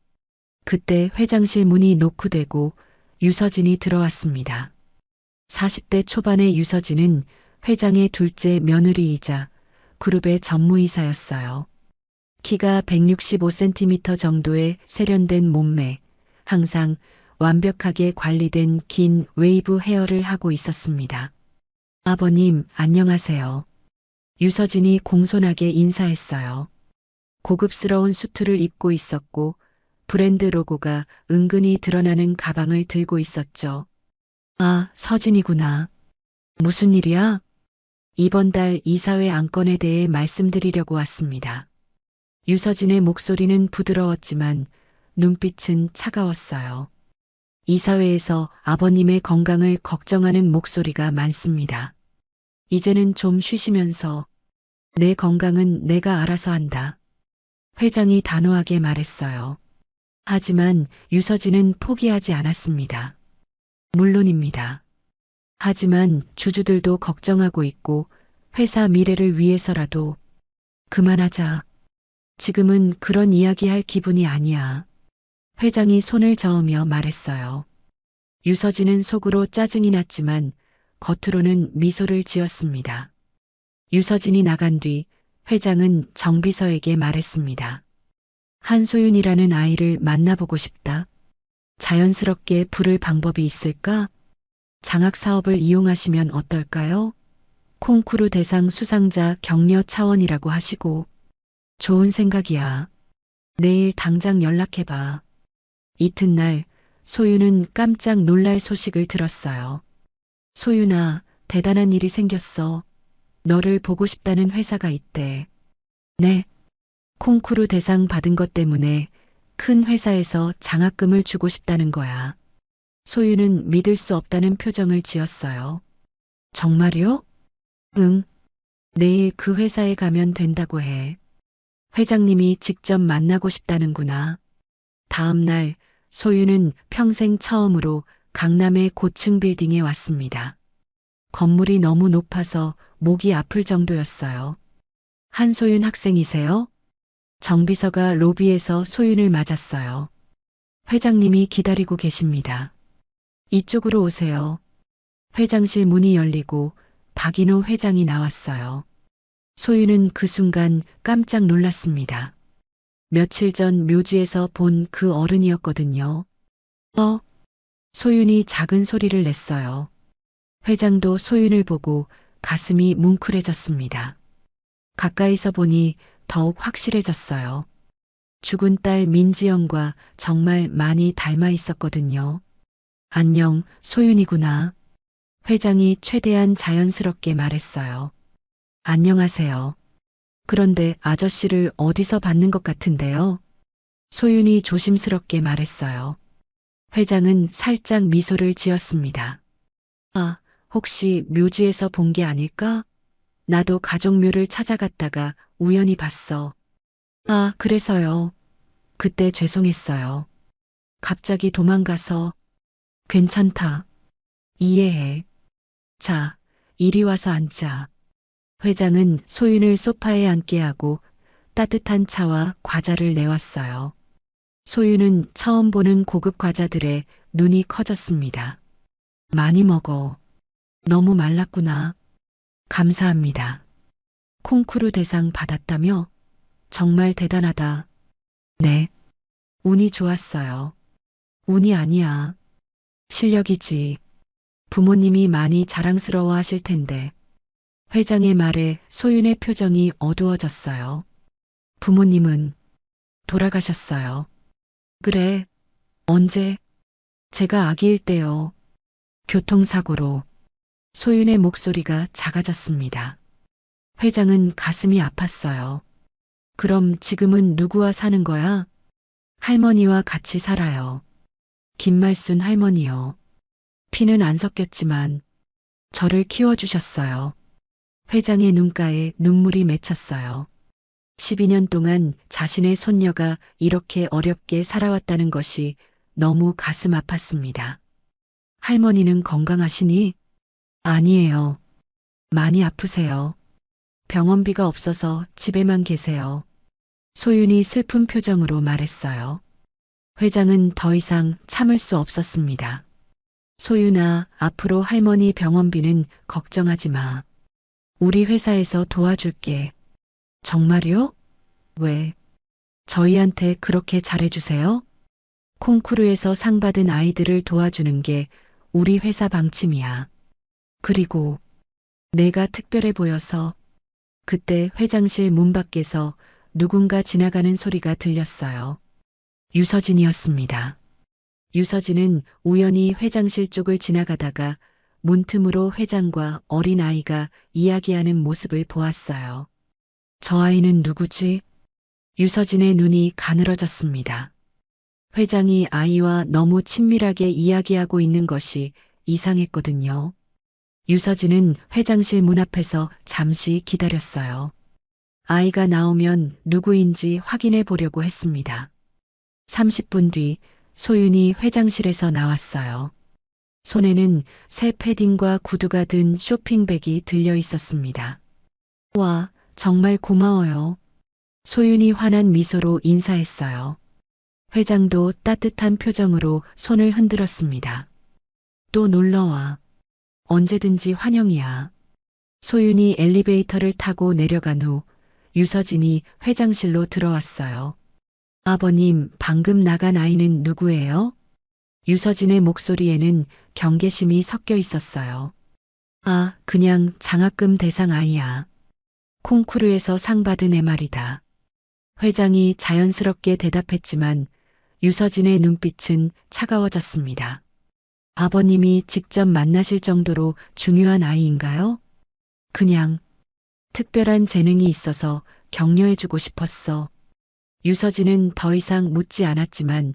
그때 회장실 문이 노크되고 유서진이 들어왔습니다. 40대 초반의 유서진은 회장의 둘째 며느리이자 그룹의 전무이사였어요. 키가 165cm 정도의 세련된 몸매, 항상 완벽하게 관리된 긴 웨이브 헤어를 하고 있었습니다. 아버님, 안녕하세요. 유서진이 공손하게 인사했어요. 고급스러운 수트를 입고 있었고 브랜드 로고가 은근히 드러나는 가방을 들고 있었죠. 아, 서진이구나. 무슨 일이야? 이번 달 이사회 안건에 대해 말씀드리려고 왔습니다. 유서진의 목소리는 부드러웠지만 눈빛은 차가웠어요. 이사회에서 아버님의 건강을 걱정하는 목소리가 많습니다. 이제는 좀 쉬시면서 내 건강은 내가 알아서 한다. 회장이 단호하게 말했어요. 하지만 유서진은 포기하지 않았습니다. 물론입니다. 하지만 주주들도 걱정하고 있고 회사 미래를 위해서라도 그만하자. 지금은 그런 이야기할 기분이 아니야. 회장이 손을 저으며 말했어요. 유서진은 속으로 짜증이 났지만 겉으로는 미소를 지었습니다. 유서진이 나간 뒤 회장은 정비서에게 말했습니다. 한소윤이라는 아이를 만나보고 싶다. 자연스럽게 부를 방법이 있을까? 장학 사업을 이용하시면 어떨까요? 콩쿠르 대상 수상자 격려 차원이라고 하시고. 좋은 생각이야. 내일 당장 연락해봐. 이튿날 소윤은 깜짝 놀랄 소식을 들었어요. 소윤아, 대단한 일이 생겼어. 너를 보고 싶다는 회사가 있대. 네. 콩쿠르 대상 받은 것 때문에 큰 회사에서 장학금을 주고 싶다는 거야. 소윤은 믿을 수 없다는 표정을 지었어요. 정말요? 응. 내일 그 회사에 가면 된다고 해. 회장님이 직접 만나고 싶다는구나. 다음 날 소유는 평생 처음으로 강남의 고층 빌딩에 왔습니다. 건물이 너무 높아서 목이 아플 정도였어요. 한소윤 학생이세요? 정비서가 로비에서 소윤을 맞았어요. 회장님이 기다리고 계십니다. 이쪽으로 오세요. 회장실 문이 열리고 박인호 회장이 나왔어요. 소윤은 그 순간 깜짝 놀랐습니다. 며칠 전 묘지에서 본 그 어른이었거든요. 소윤이 작은 소리를 냈어요. 회장도 소윤을 보고 가슴이 뭉클해졌습니다. 가까이서 보니 더욱 확실해졌어요. 죽은 딸 민지영과 정말 많이 닮아 있었거든요. 안녕, 소윤이구나. 회장이 최대한 자연스럽게 말했어요. 안녕하세요. 그런데 아저씨를 어디서 봤는 것 같은데요? 소윤이 조심스럽게 말했어요. 회장은 살짝 미소를 지었습니다. 아, 혹시 묘지에서 본 게 아닐까? 나도 가족묘를 찾아갔다가 우연히 봤어. 아, 그래서요. 그때 죄송했어요. 갑자기 도망가서. 괜찮다. 이해해. 자, 이리 와서 앉자. 회장은 소윤을 소파에 앉게 하고 따뜻한 차와 과자를 내왔어요. 소윤은 처음 보는 고급 과자들에 눈이 커졌습니다. 많이 먹어. 너무 말랐구나. 감사합니다. 콩쿠르 대상 받았다며? 정말 대단하다. 네. 운이 좋았어요. 운이 아니야. 실력이지. 부모님이 많이 자랑스러워 하실 텐데. 회장의 말에 소윤의 표정이 어두워졌어요. 부모님은 돌아가셨어요. 그래. 언제? 제가 아기일 때요. 교통사고로. 소윤의 목소리가 작아졌습니다. 회장은 가슴이 아팠어요. 그럼 지금은 누구와 사는 거야? 할머니와 같이 살아요. 김말순 할머니요. 피는 안 섞였지만 저를 키워주셨어요. 회장의 눈가에 눈물이 맺혔어요. 12년 동안 자신의 손녀가 이렇게 어렵게 살아왔다는 것이 너무 가슴 아팠습니다. 할머니는 건강하시니? 아니에요. 많이 아프세요. 병원비가 없어서 집에만 계세요. 소윤이 슬픈 표정으로 말했어요. 회장은 더 이상 참을 수 없었습니다. 소윤아, 앞으로 할머니 병원비는 걱정하지 마. 우리 회사에서 도와줄게. 정말요? 왜? 저희한테 그렇게 잘해주세요? 콩쿠르에서 상 받은 아이들을 도와주는 게 우리 회사 방침이야. 그리고 내가 특별해 보여서. 그때 회장실 문 밖에서 누군가 지나가는 소리가 들렸어요. 유서진이었습니다. 유서진은 우연히 회장실 쪽을 지나가다가 문틈으로 회장과 어린아이가 이야기하는 모습을 보았어요. 저 아이는 누구지? 유서진의 눈이 가늘어졌습니다. 회장이 아이와 너무 친밀하게 이야기하고 있는 것이 이상했거든요. 유서진은 회장실 문 앞에서 잠시 기다렸어요. 아이가 나오면 누구인지 확인해 보려고 했습니다. 30분 뒤 소윤이 회장실에서 나왔어요. 손에는 새 패딩과 구두가 든 쇼핑백이 들려 있었습니다. 와, 정말 고마워요. 소윤이 환한 미소로 인사했어요. 회장도 따뜻한 표정으로 손을 흔들었습니다. 또 놀러와. 언제든지 환영이야. 소윤이 엘리베이터를 타고 내려간 후 유서진이 회장실로 들어왔어요. 아버님, 방금 나간 아이는 누구예요? 유서진의 목소리에는 경계심이 섞여 있었어요. 아, 그냥 장학금 대상 아이야. 콩쿠르에서 상 받은 애 말이다. 회장이 자연스럽게 대답했지만 유서진의 눈빛은 차가워졌습니다. 아버님이 직접 만나실 정도로 중요한 아이인가요? 그냥 특별한 재능이 있어서 격려해주고 싶었어. 유서진은 더 이상 묻지 않았지만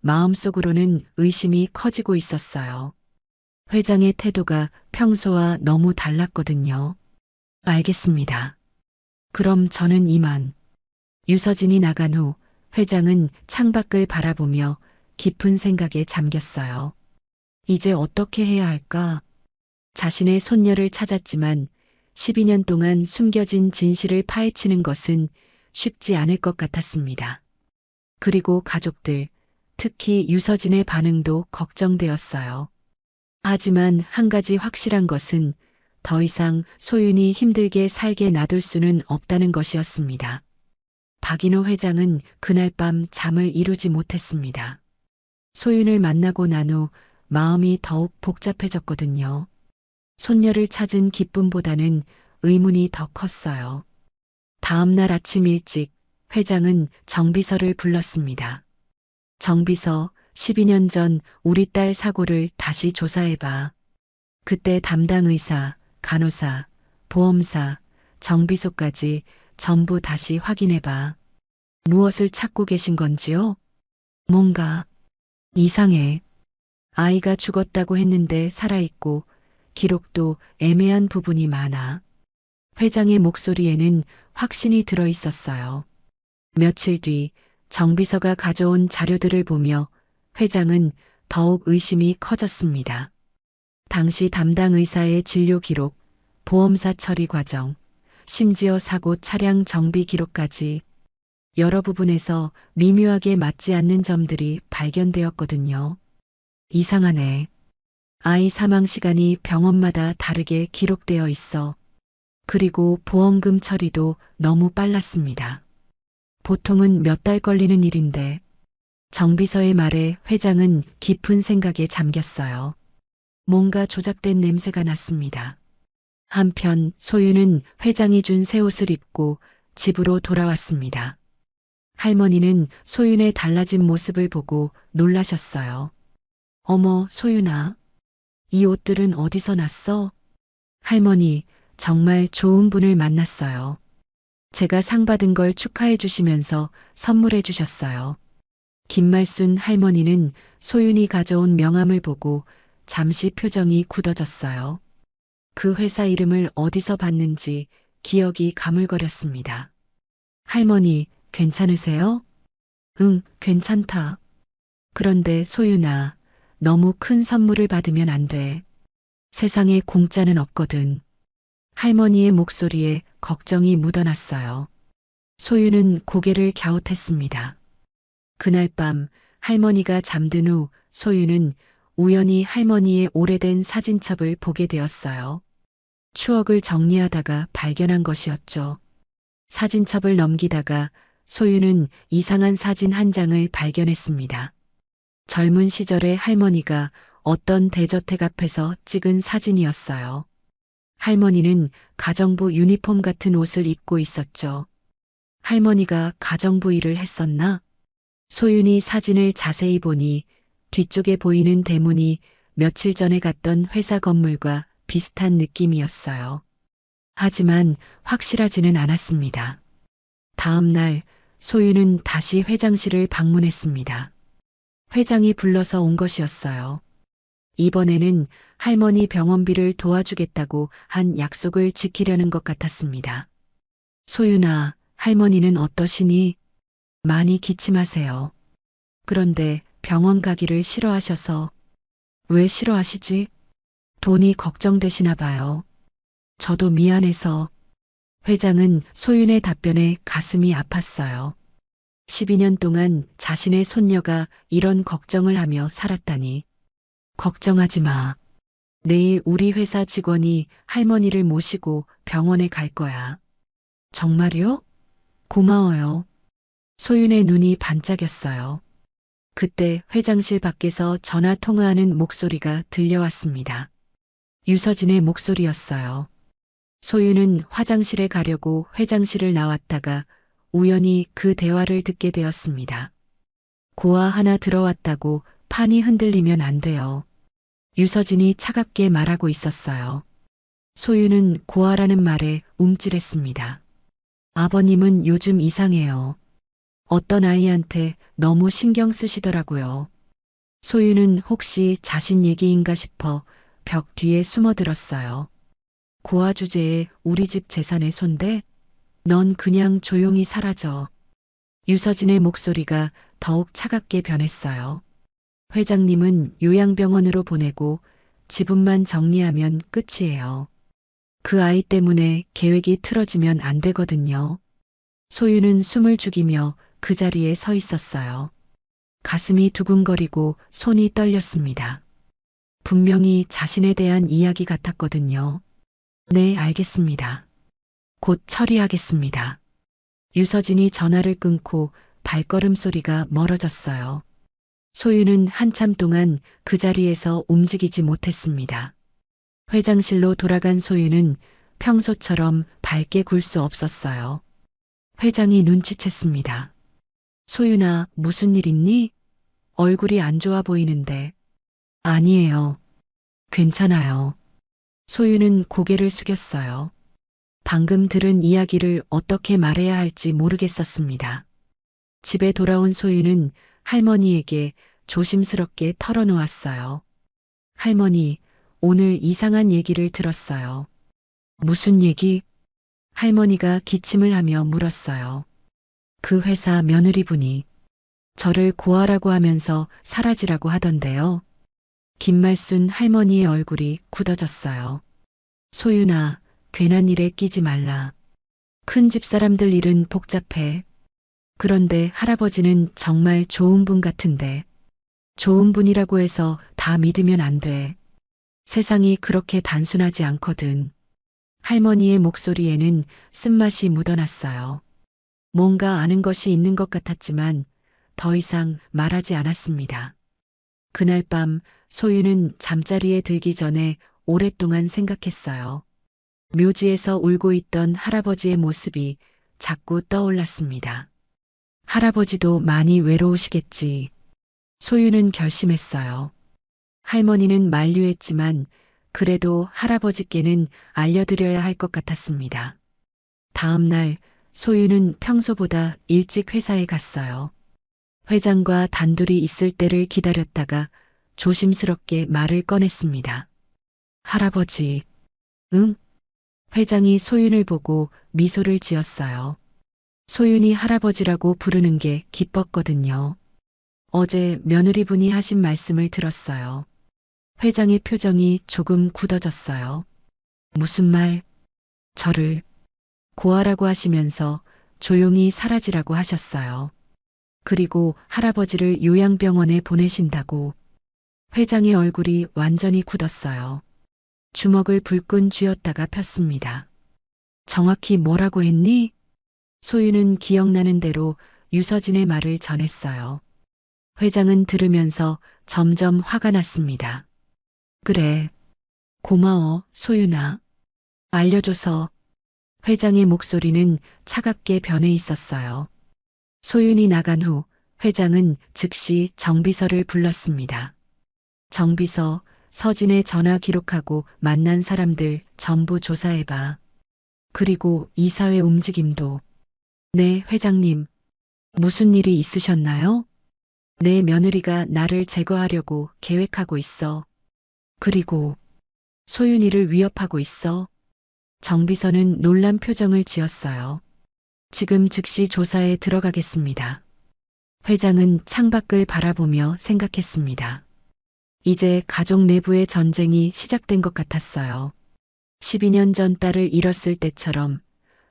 마음속으로는 의심이 커지고 있었어요. 회장의 태도가 평소와 너무 달랐거든요. 알겠습니다. 그럼 저는 이만. 유서진이 나간 후 회장은 창밖을 바라보며 깊은 생각에 잠겼어요. 이제 어떻게 해야 할까? 자신의 손녀를 찾았지만 12년 동안 숨겨진 진실을 파헤치는 것은 쉽지 않을 것 같았습니다. 그리고 가족들, 특히 유서진의 반응도 걱정되었어요. 하지만 한 가지 확실한 것은 더 이상 소윤이 힘들게 살게 놔둘 수는 없다는 것이었습니다. 박인호 회장은 그날 밤 잠을 이루지 못했습니다. 소윤을 만나고 난 후 마음이 더욱 복잡해졌거든요. 손녀를 찾은 기쁨보다는 의문이 더 컸어요. 다음 날 아침 일찍 회장은 정비서를 불렀습니다. 정비서, 12년 전 우리 딸 사고를 다시 조사해봐. 그때 담당 의사, 간호사, 보험사, 정비소까지 전부 다시 확인해봐. 무엇을 찾고 계신 건지요? 뭔가 이상해. 아이가 죽었다고 했는데 살아있고 기록도 애매한 부분이 많아. 회장의 목소리에는 확신이 들어 있었어요. 며칠 뒤 정비서가 가져온 자료들을 보며 회장은 더욱 의심이 커졌습니다. 당시 담당 의사의 진료 기록, 보험사 처리 과정, 심지어 사고 차량 정비 기록까지 여러 부분에서 미묘하게 맞지 않는 점들이 발견되었거든요. 이상하네. 아이 사망 시간이 병원마다 다르게 기록되어 있어. 그리고 보험금 처리도 너무 빨랐습니다. 보통은 몇 달 걸리는 일인데 정비서의 말에 회장은 깊은 생각에 잠겼어요. 뭔가 조작된 냄새가 났습니다. 한편 소윤은 회장이 준 새 옷을 입고 집으로 돌아왔습니다. 할머니는 소윤의 달라진 모습을 보고 놀라셨어요. 어머, 소윤아. 이 옷들은 어디서 났어? 할머니, 정말 좋은 분을 만났어요. 제가 상 받은 걸 축하해 주시면서 선물해 주셨어요. 김말순 할머니는 소윤이 가져온 명함을 보고 잠시 표정이 굳어졌어요. 그 회사 이름을 어디서 봤는지 기억이 가물거렸습니다. 할머니, 괜찮으세요? 응, 괜찮다. 그런데 소윤아, 너무 큰 선물을 받으면 안 돼. 세상에 공짜는 없거든. 할머니의 목소리에 걱정이 묻어났어요. 소윤은 고개를 갸웃했습니다. 그날 밤 할머니가 잠든 후 소윤은 우연히 할머니의 오래된 사진첩을 보게 되었어요. 추억을 정리하다가 발견한 것이었죠. 사진첩을 넘기다가 소윤은 이상한 사진 한 장을 발견했습니다. 젊은 시절의 할머니가 어떤 대저택 앞에서 찍은 사진이었어요. 할머니는 가정부 유니폼 같은 옷을 입고 있었죠. 할머니가 가정부 일을 했었나? 소윤이 사진을 자세히 보니 뒤쪽에 보이는 대문이 며칠 전에 갔던 회사 건물과 비슷한 느낌이었어요. 하지만 확실하지는 않았습니다. 다음 날 소윤은 다시 회장실을 방문했습니다. 회장이 불러서 온 것이었어요. 이번에는 할머니 병원비를 도와주겠다고 한 약속을 지키려는 것 같았습니다. 소윤아, 할머니는 어떠시니? 많이 기침하세요. 그런데 병원 가기를 싫어하셔서. 왜 싫어하시지? 돈이 걱정되시나 봐요. 저도 미안해서. 회장은 소윤의 답변에 가슴이 아팠어요. 12년 동안 자신의 손녀가 이런 걱정을 하며 살았다니. 걱정하지 마. 내일 우리 회사 직원이 할머니를 모시고 병원에 갈 거야. 정말요? 고마워요. 소윤의 눈이 반짝였어요. 그때 회장실 밖에서 전화 통화하는 목소리가 들려왔습니다. 유서진의 목소리였어요. 소윤은 화장실에 가려고 회장실을 나왔다가 우연히 그 대화를 듣게 되었습니다. 고아 하나 들어왔다고 판이 흔들리면 안 돼요. 유서진이 차갑게 말하고 있었어요. 소윤은 고아라는 말에 움찔했습니다. 아버님은 요즘 이상해요. 어떤 아이한테 너무 신경 쓰시더라고요. 소윤은 혹시 자신 얘기인가 싶어 벽 뒤에 숨어들었어요. 고아 주제에 우리 집 재산에 손대? 넌 그냥 조용히 사라져. 유서진의 목소리가 더욱 차갑게 변했어요. 회장님은 요양병원으로 보내고 지분만 정리하면 끝이에요. 그 아이 때문에 계획이 틀어지면 안 되거든요. 소유는 숨을 죽이며 그 자리에 서 있었어요. 가슴이 두근거리고 손이 떨렸습니다. 분명히 자신에 대한 이야기 같았거든요. 네, 알겠습니다. 곧 처리하겠습니다. 유서진이 전화를 끊고 발걸음 소리가 멀어졌어요. 소유는 한참 동안 그 자리에서 움직이지 못했습니다. 회장실로 돌아간 소유는 평소처럼 밝게 굴 수 없었어요. 회장이 눈치챘습니다. 소유나 무슨 일 있니? 얼굴이 안 좋아 보이는데. 아니에요. 괜찮아요. 소유는 고개를 숙였어요. 방금 들은 이야기를 어떻게 말해야 할지 모르겠었습니다. 집에 돌아온 소유는 할머니에게 조심스럽게 털어놓았어요. 할머니, 오늘 이상한 얘기를 들었어요. 무슨 얘기? 할머니가 기침을 하며 물었어요. 그 회사 며느리분이 저를 고아라고 하면서 사라지라고 하던데요. 김말순 할머니의 얼굴이 굳어졌어요. 소윤아, 괜한 일에 끼지 말라. 큰 집 사람들 일은 복잡해. 그런데 할아버지는 정말 좋은 분 같은데. 좋은 분이라고 해서 다 믿으면 안 돼. 세상이 그렇게 단순하지 않거든. 할머니의 목소리에는 쓴맛이 묻어났어요. 뭔가 아는 것이 있는 것 같았지만 더 이상 말하지 않았습니다. 그날 밤 소유는 잠자리에 들기 전에 오랫동안 생각했어요. 묘지에서 울고 있던 할아버지의 모습이 자꾸 떠올랐습니다. 할아버지도 많이 외로우시겠지. 소유는 결심했어요. 할머니는 만류했지만 그래도 할아버지께는 알려드려야 할 것 같았습니다. 다음 날 소유는 평소보다 일찍 회사에 갔어요. 회장과 단둘이 있을 때를 기다렸다가 조심스럽게 말을 꺼냈습니다. 할아버지, 응? 회장이 소윤을 보고 미소를 지었어요. 소윤이 할아버지라고 부르는 게 기뻤거든요. 어제 며느리분이 하신 말씀을 들었어요. 회장의 표정이 조금 굳어졌어요. 무슨 말? 저를 고아라고 하시면서 조용히 사라지라고 하셨어요. 그리고 할아버지를 요양병원에 보내신다고. 회장의 얼굴이 완전히 굳었어요. 주먹을 불끈 쥐었다가 폈습니다. 정확히 뭐라고 했니? 소유는 기억나는 대로 유서진의 말을 전했어요. 회장은 들으면서 점점 화가 났습니다. 그래. 고마워, 소윤아. 알려줘서. 회장의 목소리는 차갑게 변해 있었어요. 소윤이 나간 후 회장은 즉시 정비서를 불렀습니다. 정비서, 서진의 전화 기록하고 만난 사람들 전부 조사해봐. 그리고 이사회 움직임도. 네, 회장님. 무슨 일이 있으셨나요? 내 며느리가 나를 제거하려고 계획하고 있어. 그리고 소윤이를 위협하고 있어. 정비서는 놀란 표정을 지었어요. 지금 즉시 조사에 들어가겠습니다. 회장은 창밖을 바라보며 생각했습니다. 이제 가족 내부의 전쟁이 시작된 것 같았어요. 12년 전 딸을 잃었을 때처럼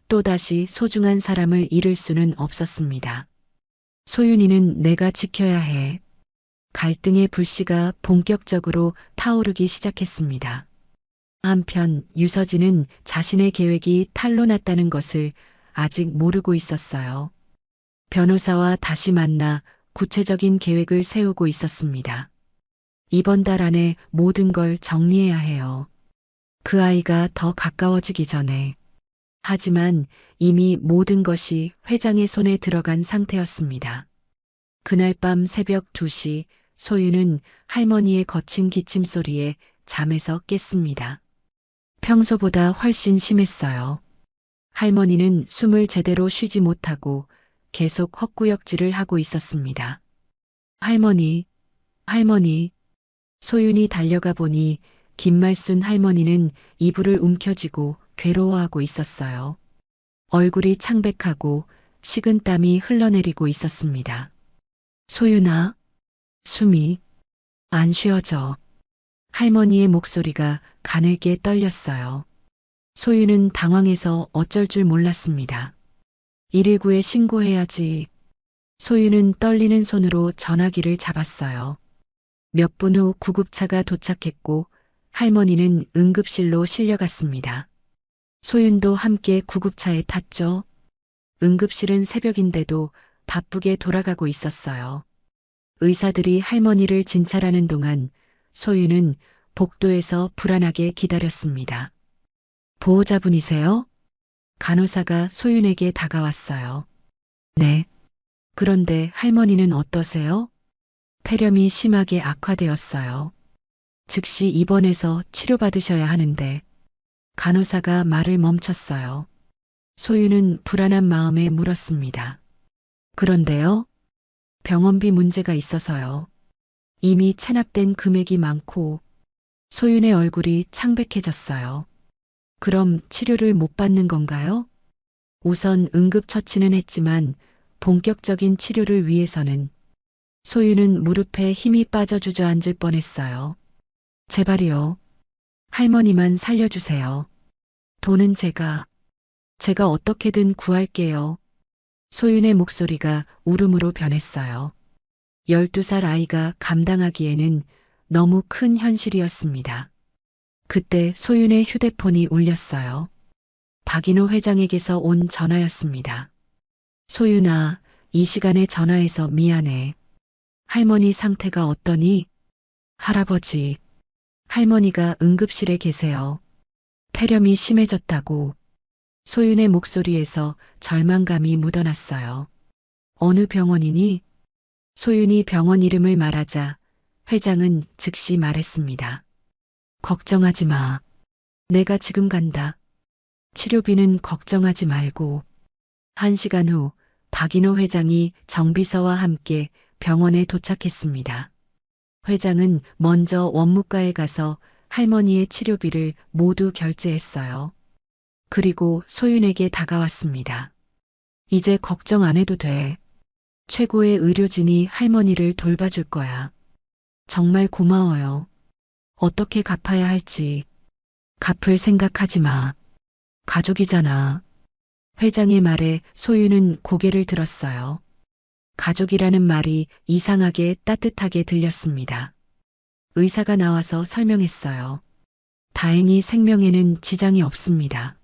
또다시 소중한 사람을 잃을 수는 없었습니다. 소윤이는 내가 지켜야 해. 갈등의 불씨가 본격적으로 타오르기 시작했습니다. 한편 유서진은 자신의 계획이 탄로 났다는 것을 아직 모르고 있었어요. 변호사와 다시 만나 구체적인 계획을 세우고 있었습니다. 이번 달 안에 모든 걸 정리해야 해요. 그 아이가 더 가까워지기 전에. 하지만 이미 모든 것이 회장의 손에 들어간 상태였습니다. 그날 밤 새벽 2시 소유는 할머니의 거친 기침 소리에 잠에서 깼습니다. 평소보다 훨씬 심했어요. 할머니는 숨을 제대로 쉬지 못하고 계속 헛구역질을 하고 있었습니다. 할머니, 할머니. 소윤이 달려가 보니 김말순 할머니는 이불을 움켜쥐고 괴로워하고 있었어요. 얼굴이 창백하고 식은땀이 흘러내리고 있었습니다. 소윤아, 숨이 안 쉬어져. 할머니의 목소리가 가늘게 떨렸어요. 소윤은 당황해서 어쩔 줄 몰랐습니다. 119에 신고해야지. 소윤은 떨리는 손으로 전화기를 잡았어요. 몇 분 후 구급차가 도착했고 할머니는 응급실로 실려갔습니다. 소윤도 함께 구급차에 탔죠. 응급실은 새벽인데도 바쁘게 돌아가고 있었어요. 의사들이 할머니를 진찰하는 동안 소윤은 복도에서 불안하게 기다렸습니다. 보호자분이세요? 간호사가 소윤에게 다가왔어요. 네. 그런데 할머니는 어떠세요? 폐렴이 심하게 악화되었어요. 즉시 입원해서 치료받으셔야 하는데. 간호사가 말을 멈췄어요. 소윤은 불안한 마음에 물었습니다. 그런데요? 병원비 문제가 있어서요. 이미 체납된 금액이 많고. 소윤의 얼굴이 창백해졌어요. 그럼 치료를 못 받는 건가요? 우선 응급처치는 했지만 본격적인 치료를 위해서는. 소윤은 무릎에 힘이 빠져 주저앉을 뻔했어요. 제발이요. 할머니만 살려주세요. 돈은 제가 어떻게든 구할게요. 소윤의 목소리가 울음으로 변했어요. 12살 아이가 감당하기에는 너무 큰 현실이었습니다. 그때 소윤의 휴대폰이 울렸어요. 박인호 회장에게서 온 전화였습니다. 소윤아, 이 시간에 전화해서 미안해. 할머니 상태가 어떠니? 할아버지, 할머니가 응급실에 계세요. 폐렴이 심해졌다고. 소윤의 목소리에서 절망감이 묻어났어요. 어느 병원이니? 소윤이 병원 이름을 말하자 회장은 즉시 말했습니다. 걱정하지 마. 내가 지금 간다. 치료비는 걱정하지 말고. 1시간 후 박인호 회장이 정비서와 함께 병원에 도착했습니다. 회장은 먼저 원무과에 가서 할머니의 치료비를 모두 결제했어요. 그리고 소윤에게 다가왔습니다. 이제 걱정 안 해도 돼. 최고의 의료진이 할머니를 돌봐줄 거야. 정말 고마워요. 어떻게 갚아야 할지. 갚을 생각하지 마. 가족이잖아. 회장의 말에 소윤은 고개를 들었어요. 가족이라는 말이 이상하게 따뜻하게 들렸습니다. 의사가 나와서 설명했어요. 다행히 생명에는 지장이 없습니다.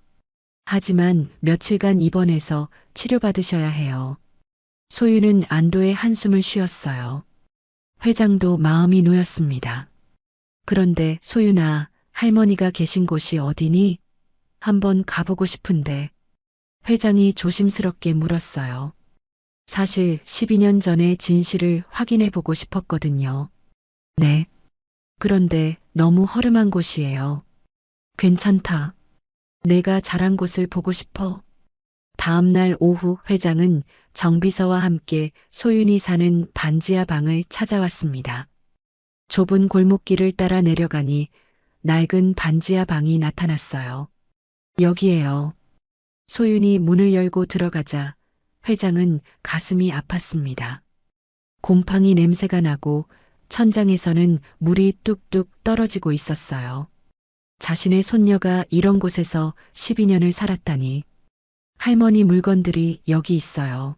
하지만 며칠간 입원해서 치료받으셔야 해요. 소윤은 안도의 한숨을 쉬었어요. 회장도 마음이 놓였습니다. 그런데 소윤아, 할머니가 계신 곳이 어디니? 한번 가보고 싶은데. 회장이 조심스럽게 물었어요. 사실 12년 전의 진실을 확인해 보고 싶었거든요. 네. 그런데 너무 허름한 곳이에요. 괜찮다. 내가 잘한 곳을 보고 싶어. 다음 날 오후 회장은 정비서와 함께 소윤이 사는 반지하 방을 찾아왔습니다. 좁은 골목길을 따라 내려가니 낡은 반지하 방이 나타났어요. 여기에요. 소윤이 문을 열고 들어가자 회장은 가슴이 아팠습니다. 곰팡이 냄새가 나고 천장에서는 물이 뚝뚝 떨어지고 있었어요. 자신의 손녀가 이런 곳에서 12년을 살았다니. 할머니 물건들이 여기 있어요.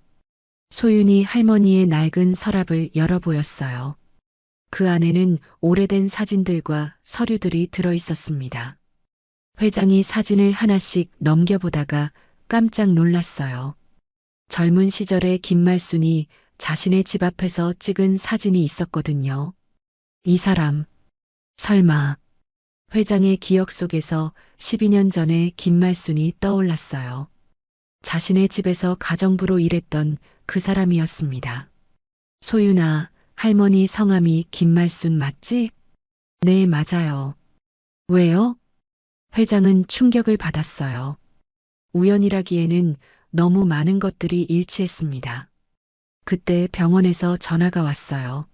소윤이 할머니의 낡은 서랍을 열어 보였어요. 그 안에는 오래된 사진들과 서류들이 들어 있었습니다. 회장이 사진을 하나씩 넘겨보다가 깜짝 놀랐어요. 젊은 시절의 김말순이 자신의 집 앞에서 찍은 사진이 있었거든요. 이 사람, 설마. 회장의 기억 속에서 12년 전의 김말순이 떠올랐어요. 자신의 집에서 가정부로 일했던 그 사람이었습니다. 소윤아, 할머니 성함이 김말순 맞지? 네, 맞아요. 왜요? 회장은 충격을 받았어요. 우연이라기에는 너무 많은 것들이 일치했습니다. 그때 병원에서 전화가 왔어요.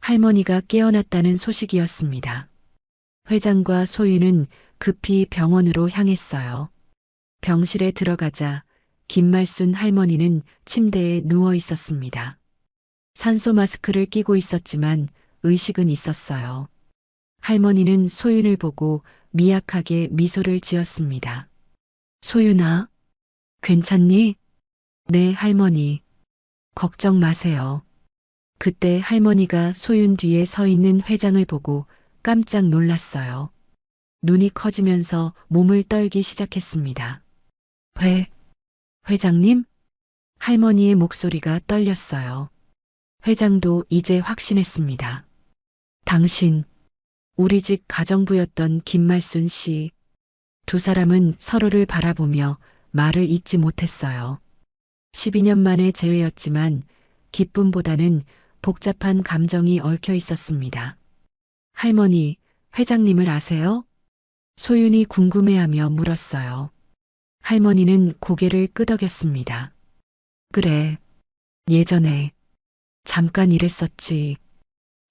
할머니가 깨어났다는 소식이었습니다. 회장과 소윤은 급히 병원으로 향했어요. 병실에 들어가자 김말순 할머니는 침대에 누워 있었습니다. 산소 마스크를 끼고 있었지만 의식은 있었어요. 할머니는 소윤을 보고 미약하게 미소를 지었습니다. 소윤아, 괜찮니? 네, 할머니. 걱정 마세요. 그때 할머니가 소윤 뒤에 서 있는 회장을 보고 깜짝 놀랐어요. 눈이 커지면서 몸을 떨기 시작했습니다. 회장님? 할머니의 목소리가 떨렸어요. 회장도 이제 확신했습니다. 당신, 우리 집 가정부였던 김말순 씨. 두 사람은 서로를 바라보며 말을 잇지 못했어요. 12년 만의 재회였지만 기쁨보다는 복잡한 감정이 얽혀 있었습니다. 할머니, 회장님을 아세요? 소윤이 궁금해하며 물었어요. 할머니는 고개를 끄덕였습니다. 그래, 예전에 잠깐 일했었지.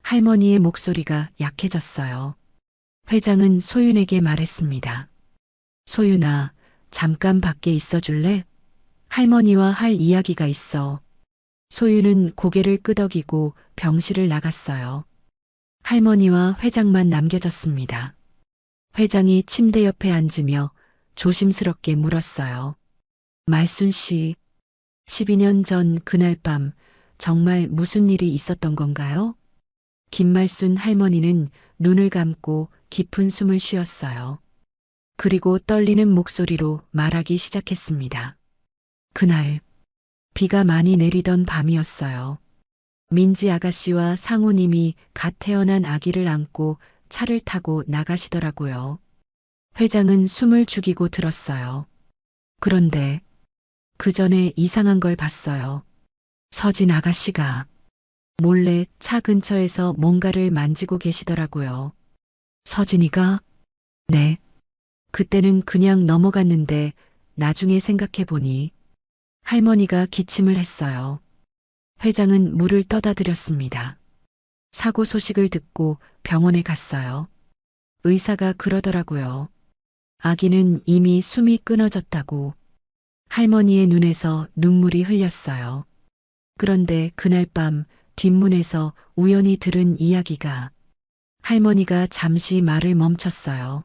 할머니의 목소리가 약해졌어요. 회장은 소윤에게 말했습니다. 소윤아, 잠깐 밖에 있어 줄래? 할머니와 할 이야기가 있어. 소윤은 고개를 끄덕이고 병실을 나갔어요. 할머니와 회장만 남겨졌습니다. 회장이 침대 옆에 앉으며 조심스럽게 물었어요. 말순 씨, 12년 전 그날 밤 정말 무슨 일이 있었던 건가요? 김말순 할머니는 눈을 감고 깊은 숨을 쉬었어요. 그리고 떨리는 목소리로 말하기 시작했습니다. 그날 비가 많이 내리던 밤이었어요. 민지 아가씨와 상우님이 갓 태어난 아기를 안고 차를 타고 나가시더라고요. 회장은 숨을 죽이고 들었어요. 그런데 그 전에 이상한 걸 봤어요. 서진 아가씨가 몰래 차 근처에서 뭔가를 만지고 계시더라고요. 서진이가? 네. 그때는 그냥 넘어갔는데 나중에 생각해 보니 할머니가 기침을 했어요. 회장은 물을 떠다 드렸습니다. 사고 소식을 듣고 병원에 갔어요. 의사가 그러더라고요. 아기는 이미 숨이 끊어졌다고. 할머니의 눈에서 눈물이 흘렸어요. 그런데 그날 밤 뒷문에서 우연히 들은 이야기가 할머니가 잠시 말을 멈췄어요.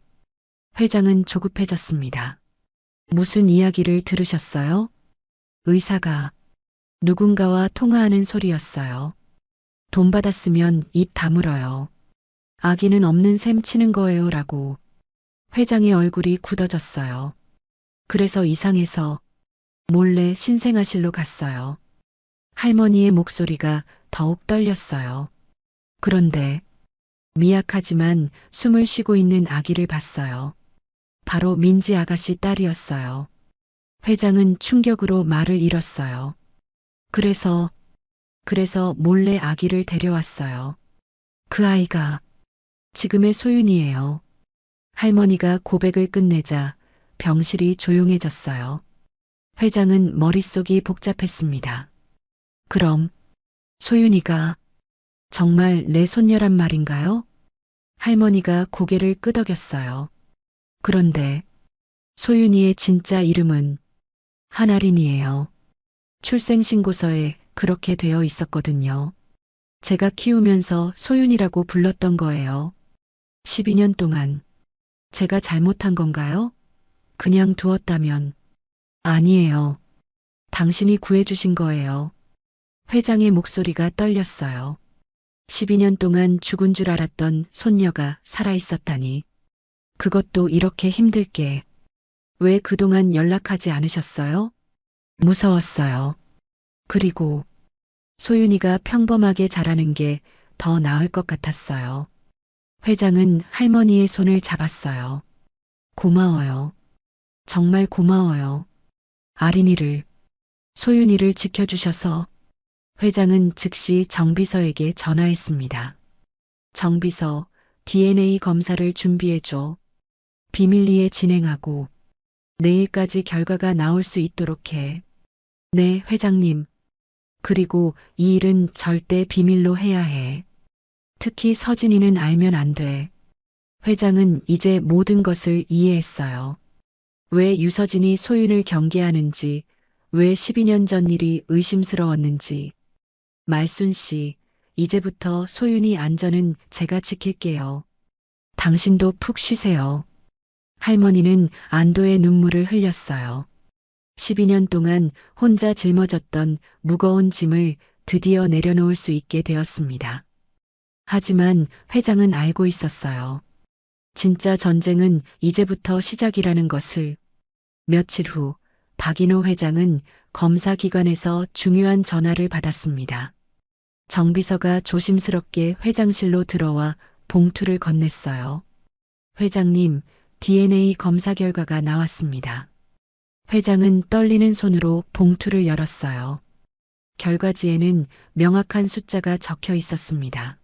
회장은 조급해졌습니다. 무슨 이야기를 들으셨어요? 의사가 누군가와 통화하는 소리였어요. 돈 받았으면 입 다물어요. 아기는 없는 셈 치는 거예요 라고. 회장의 얼굴이 굳어졌어요. 그래서 이상해서 몰래 신생아실로 갔어요. 할머니의 목소리가 더욱 떨렸어요. 그런데 미약하지만 숨을 쉬고 있는 아기를 봤어요. 바로 민지 아가씨 딸이었어요. 회장은 충격으로 말을 잃었어요. 그래서 몰래 아기를 데려왔어요. 그 아이가 지금의 소윤이에요. 할머니가 고백을 끝내자 병실이 조용해졌어요. 회장은 머릿속이 복잡했습니다. 그럼 소윤이가 정말 내 손녀란 말인가요? 할머니가 고개를 끄덕였어요. 그런데 소윤이의 진짜 이름은 한아린이에요. 출생신고서에 그렇게 되어 있었거든요. 제가 키우면서 소윤이라고 불렀던 거예요. 12년 동안 제가 잘못한 건가요? 그냥 두었다면. 아니에요. 당신이 구해주신 거예요. 회장의 목소리가 떨렸어요. 12년 동안 죽은 줄 알았던 손녀가 살아있었다니. 그것도 이렇게 힘들게. 왜 그동안 연락하지 않으셨어요? 무서웠어요. 그리고 소윤이가 평범하게 자라는 게 더 나을 것 같았어요. 회장은 할머니의 손을 잡았어요. 고마워요. 정말 고마워요. 아린이를, 소윤이를 지켜주셔서. 회장은 즉시 정비서에게 전화했습니다. 정비서, DNA 검사를 준비해줘. 비밀리에 진행하고 내일까지 결과가 나올 수 있도록 해. 네, 회장님. 그리고 이 일은 절대 비밀로 해야 해. 특히 서진이는 알면 안 돼. 회장은 이제 모든 것을 이해했어요. 왜 유서진이 소윤을 경계하는지, 왜 12년 전 일이 의심스러웠는지. 말순 씨, 이제부터 소윤이 안전은 제가 지킬게요. 당신도 푹 쉬세요. 할머니는 안도의 눈물을 흘렸어요. 12년 동안 혼자 짊어졌던 무거운 짐을 드디어 내려놓을 수 있게 되었습니다. 하지만 회장은 알고 있었어요. 진짜 전쟁은 이제부터 시작이라는 것을. 며칠 후 박인호 회장은 검사기관에서 중요한 전화를 받았습니다. 정비서가 조심스럽게 회장실로 들어와 봉투를 건넸어요. 회장님, DNA 검사 결과가 나왔습니다. 회장은 떨리는 손으로 봉투를 열었어요. 결과지에는 명확한 숫자가 적혀 있었습니다.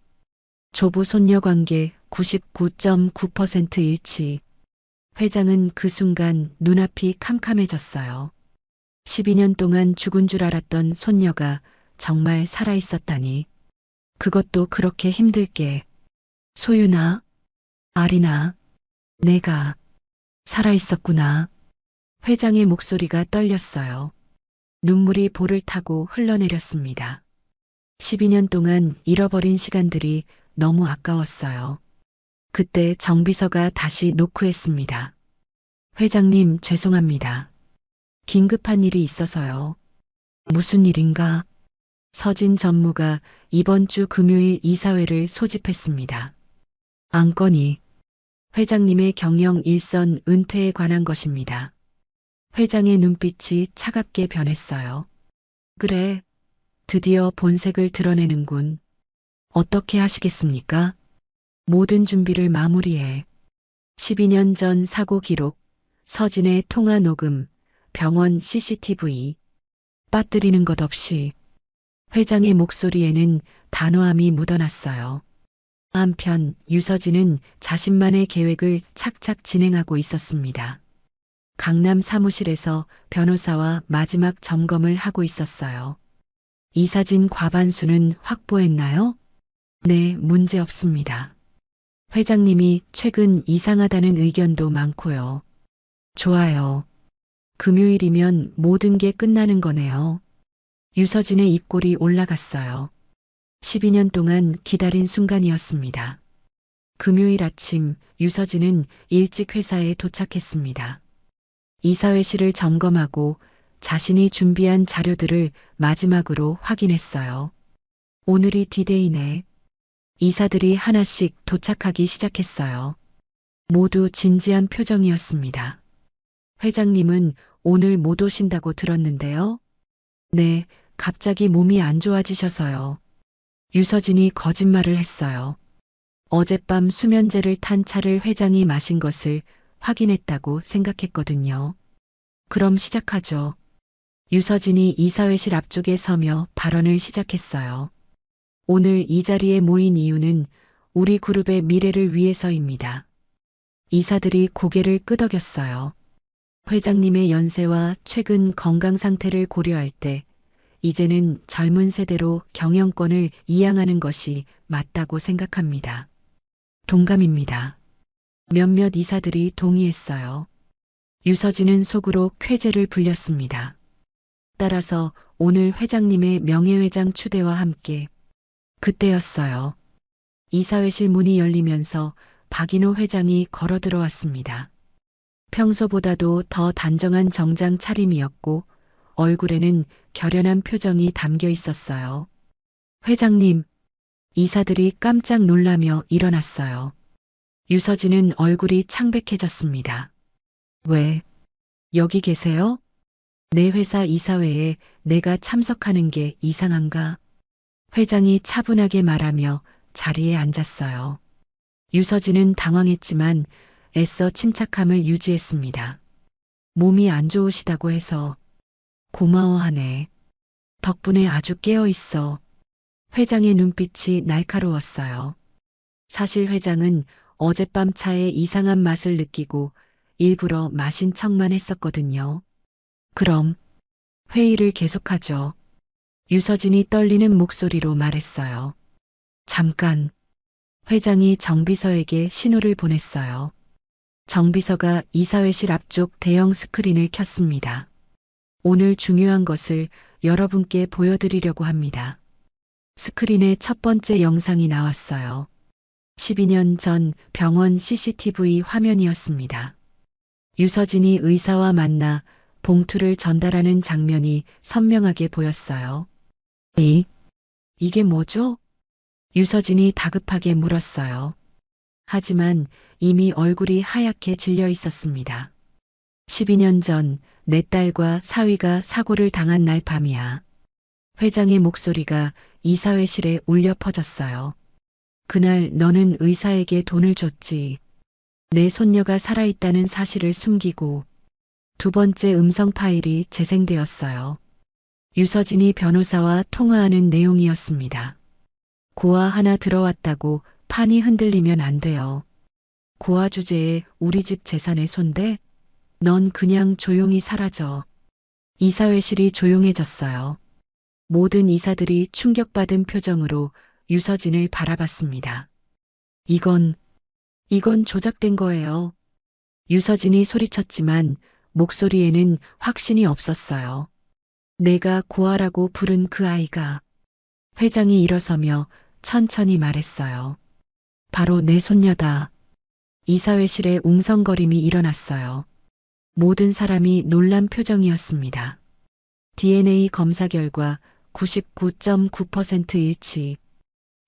조부 손녀 관계 99.9% 일치. 회장은 그 순간 눈앞이 캄캄해졌어요. 12년 동안 죽은 줄 알았던 손녀가 정말 살아있었다니. 그것도 그렇게 힘들게. 소윤아, 아리나, 내가 살아있었구나. 회장의 목소리가 떨렸어요. 눈물이 볼을 타고 흘러내렸습니다. 12년 동안 잃어버린 시간들이 너무 아까웠어요. 그때 정비서가 다시 노크했습니다. 회장님, 죄송합니다. 긴급한 일이 있어서요. 무슨 일인가? 서진 전무가 이번 주 금요일 이사회를 소집했습니다. 안건이 회장님의 경영 일선 은퇴에 관한 것입니다. 회장의 눈빛이 차갑게 변했어요. 그래, 드디어 본색을 드러내는군. 어떻게 하시겠습니까? 모든 준비를 마무리해. 12년 전 사고 기록, 서진의 통화 녹음, 병원 CCTV. 빠뜨리는 것 없이. 회장의 목소리에는 단호함이 묻어났어요. 한편 유서진은 자신만의 계획을 착착 진행하고 있었습니다. 강남 사무실에서 변호사와 마지막 점검을 하고 있었어요. 이사진 과반수는 확보했나요? 네, 문제 없습니다. 회장님이 최근 이상하다는 의견도 많고요. 좋아요. 금요일이면 모든 게 끝나는 거네요. 유서진의 입꼬리 올라갔어요. 12년 동안 기다린 순간이었습니다. 금요일 아침 유서진은 일찍 회사에 도착했습니다. 이사회실을 점검하고 자신이 준비한 자료들을 마지막으로 확인했어요. 오늘이 디데이네. 이사들이 하나씩 도착하기 시작했어요. 모두 진지한 표정이었습니다. 회장님은 오늘 못 오신다고 들었는데요. 네, 갑자기 몸이 안 좋아지셔서요. 유서진이 거짓말을 했어요. 어젯밤 수면제를 탄 차를 회장이 마신 것을 확인했다고 생각했거든요. 그럼 시작하죠. 유서진이 이사회실 앞쪽에 서며 발언을 시작했어요. 오늘 이 자리에 모인 이유는 우리 그룹의 미래를 위해서입니다. 이사들이 고개를 끄덕였어요. 회장님의 연세와 최근 건강 상태를 고려할 때 이제는 젊은 세대로 경영권을 이양하는 것이 맞다고 생각합니다. 동감입니다. 몇몇 이사들이 동의했어요. 유서진은 속으로 쾌재를 불렸습니다. 따라서 오늘 회장님의 명예회장 추대와 함께 그때였어요. 이사회실 문이 열리면서 박인호 회장이 걸어 들어왔습니다. 평소보다도 더 단정한 정장 차림이었고 얼굴에는 결연한 표정이 담겨 있었어요. 회장님, 이사들이 깜짝 놀라며 일어났어요. 유서진은 얼굴이 창백해졌습니다. 왜? 여기 계세요? 내 회사 이사회에 내가 참석하는 게 이상한가? 회장이 차분하게 말하며 자리에 앉았어요. 유서진은 당황했지만 애써 침착함을 유지했습니다. 몸이 안 좋으시다고 해서 고마워하네. 덕분에 아주 깨어 있어. 회장의 눈빛이 날카로웠어요. 사실 회장은 어젯밤 차에 이상한 맛을 느끼고 일부러 마신 척만 했었거든요. 그럼 회의를 계속하죠. 유서진이 떨리는 목소리로 말했어요. 잠깐. 회장이 정비서에게 신호를 보냈어요. 정비서가 이사회실 앞쪽 대형 스크린을 켰습니다. 오늘 중요한 것을 여러분께 보여드리려고 합니다. 스크린에 첫 번째 영상이 나왔어요. 12년 전 병원 CCTV 화면이었습니다. 유서진이 의사와 만나 봉투를 전달하는 장면이 선명하게 보였어요. 이게 뭐죠? 유서진이 다급하게 물었어요. 하지만 이미 얼굴이 하얗게 질려 있었습니다. 12년 전 내 딸과 사위가 사고를 당한 날 밤이야. 회장의 목소리가 이사회실에 울려 퍼졌어요. 그날 너는 의사에게 돈을 줬지. 내 손녀가 살아있다는 사실을 숨기고. 두 번째 음성 파일이 재생되었어요. 유서진이 변호사와 통화하는 내용이었습니다. 고아 하나 들어왔다고 판이 흔들리면 안 돼요. 고아 주제에 우리 집 재산에 손대? 넌 그냥 조용히 사라져. 이사회실이 조용해졌어요. 모든 이사들이 충격받은 표정으로 유서진을 바라봤습니다. 이건 조작된 거예요. 유서진이 소리쳤지만 목소리에는 확신이 없었어요. 내가 고아라고 부른 그 아이가. 회장이 일어서며 천천히 말했어요. 바로 내 손녀다. 이사회실에 웅성거림이 일어났어요. 모든 사람이 놀란 표정이었습니다. DNA 검사 결과 99.9% 일치.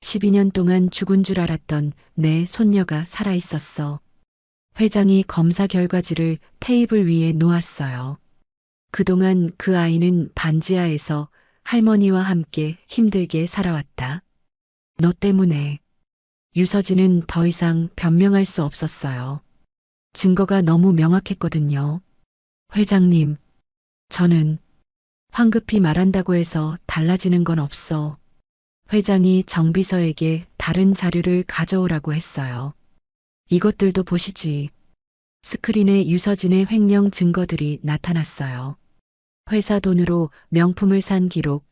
12년 동안 죽은 줄 알았던 내 손녀가 살아있었어. 회장이 검사 결과지를 테이블 위에 놓았어요. 그동안 그 아이는 반지하에서 할머니와 함께 힘들게 살아왔다. 너 때문에. 유서진은 더 이상 변명할 수 없었어요. 증거가 너무 명확했거든요. 회장님, 저는 황급히 말한다고 해서 달라지는 건 없어. 회장이 정비서에게 다른 자료를 가져오라고 했어요. 이것들도 보시지. 스크린에 유서진의 횡령 증거들이 나타났어요. 회사 돈으로 명품을 산 기록,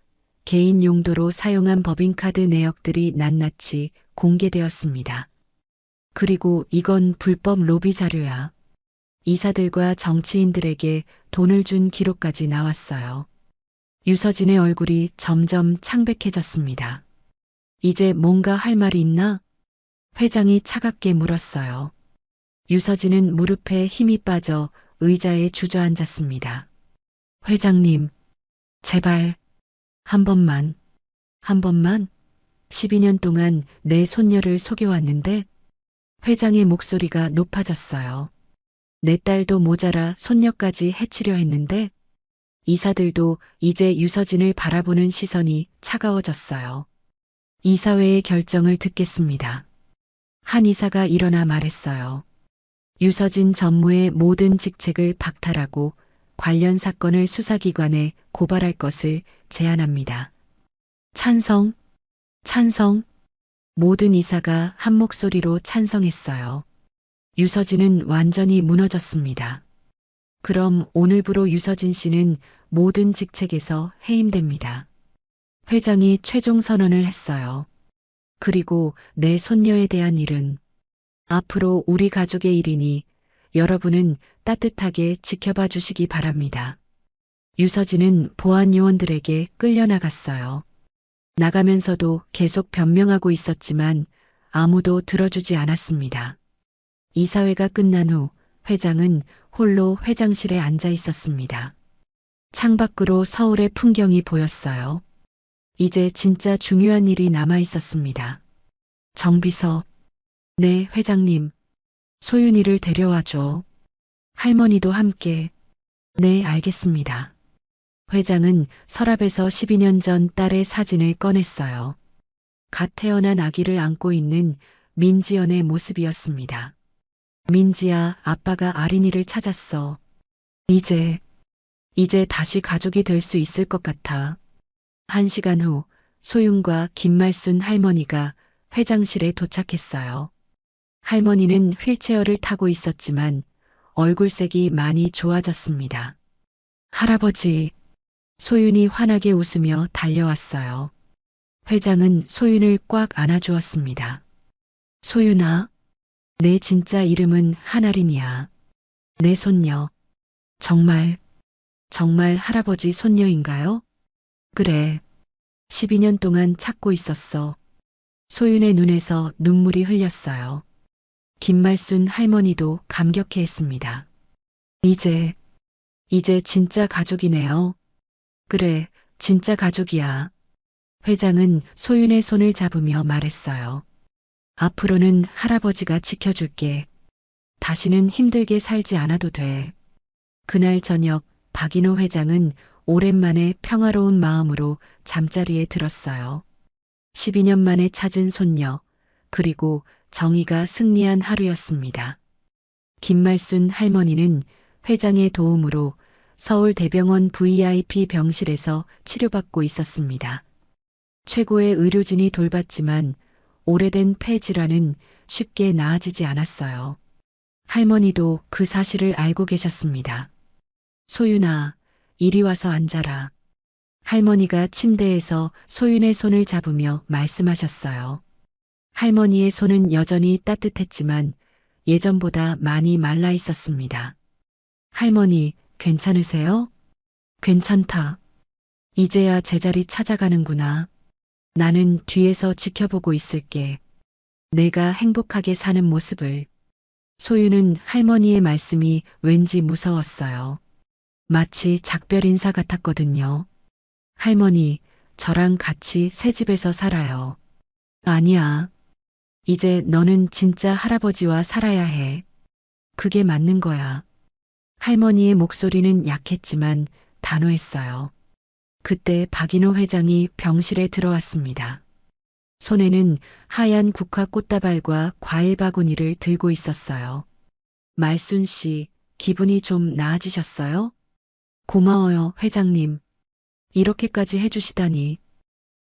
개인 용도로 사용한 법인카드 내역들이 낱낱이 공개되었습니다. 그리고 이건 불법 로비 자료야. 이사들과 정치인들에게 돈을 준 기록까지 나왔어요. 유서진의 얼굴이 점점 창백해졌습니다. 이제 뭔가 할 말이 있나? 회장이 차갑게 물었어요. 유서진은 무릎에 힘이 빠져 의자에 주저앉았습니다. 회장님, 제발, 한 번만. 12년 동안 내 손녀를 속여왔는데 회장의 목소리가 높아졌어요. 내 딸도 모자라 손녀까지 해치려 했는데 이사들도 이제 유서진을 바라보는 시선이 차가워졌어요. 이사회의 결정을 듣겠습니다. 한 이사가 일어나 말했어요. 유서진 전무의 모든 직책을 박탈하고 관련 사건을 수사기관에 고발할 것을 제안합니다. 찬성. 모든 이사가 한 목소리로 찬성했어요. 유서진은 완전히 무너졌습니다. 그럼 오늘부로 유서진 씨는 모든 직책에서 해임됩니다. 회장이 최종 선언을 했어요. 그리고 내 손녀에 대한 일은 앞으로 우리 가족의 일이니 여러분은 따뜻하게 지켜봐 주시기 바랍니다. 유서진은 보안 요원들에게 끌려나갔어요. 나가면서도 계속 변명하고 있었지만 아무도 들어주지 않았습니다. 이사회가 끝난 후 회장은 홀로 회장실에 앉아 있었습니다. 창밖으로 서울의 풍경이 보였어요. 이제 진짜 중요한 일이 남아 있었습니다. 정비서. 네, 회장님. 소윤이를 데려와줘. 할머니도 함께. 네, 알겠습니다. 회장은 서랍에서 12년 전 딸의 사진을 꺼냈어요. 갓 태어난 아기를 안고 있는 민지연의 모습이었습니다. 민지야, 아빠가 아린이를 찾았어. 이제 다시 가족이 될 수 있을 것 같아. 1시간 후 소윤과 김말순 할머니가 회장실에 도착했어요. 할머니는 휠체어를 타고 있었지만 얼굴색이 많이 좋아졌습니다. 할아버지. 소윤이 환하게 웃으며 달려왔어요. 회장은 소윤을 꽉 안아주었습니다. 소윤아, 내 진짜 이름은 한아린이야. 내 손녀. 정말 정말 할아버지 손녀인가요? 그래. 12년 동안 찾고 있었어. 소윤의 눈에서 눈물이 흘렸어요. 김말순 할머니도 감격해했습니다. 이제 진짜 가족이네요. 그래, 진짜 가족이야. 회장은 소윤의 손을 잡으며 말했어요. 앞으로는 할아버지가 지켜줄게. 다시는 힘들게 살지 않아도 돼. 그날 저녁 박인호 회장은 오랜만에 평화로운 마음으로 잠자리에 들었어요. 12년 만에 찾은 손녀, 그리고 정의가 승리한 하루였습니다. 김말순 할머니는 회장의 도움으로 서울대병원 VIP 병실에서 치료받고 있었습니다. 최고의 의료진이 돌봤지만 오래된 폐질환은 쉽게 나아지지 않았어요. 할머니도 그 사실을 알고 계셨습니다. 소윤아, 이리 와서 앉아라. 할머니가 침대에서 소윤의 손을 잡으며 말씀하셨어요. 할머니의 손은 여전히 따뜻했지만 예전보다 많이 말라 있었습니다. 할머니, 괜찮으세요? 괜찮다. 이제야 제자리 찾아가는구나. 나는 뒤에서 지켜보고 있을게. 내가 행복하게 사는 모습을. 소윤은 할머니의 말씀이 왠지 무서웠어요. 마치 작별 인사 같았거든요. 할머니, 저랑 같이 새 집에서 살아요. 아니야. 이제 너는 진짜 할아버지와 살아야 해. 그게 맞는 거야. 할머니의 목소리는 약했지만 단호했어요. 그때 박인호 회장이 병실에 들어왔습니다. 손에는 하얀 국화 꽃다발과 과일 바구니를 들고 있었어요. 말순 씨, 기분이 좀 나아지셨어요? 고마워요, 회장님. 이렇게까지 해주시다니.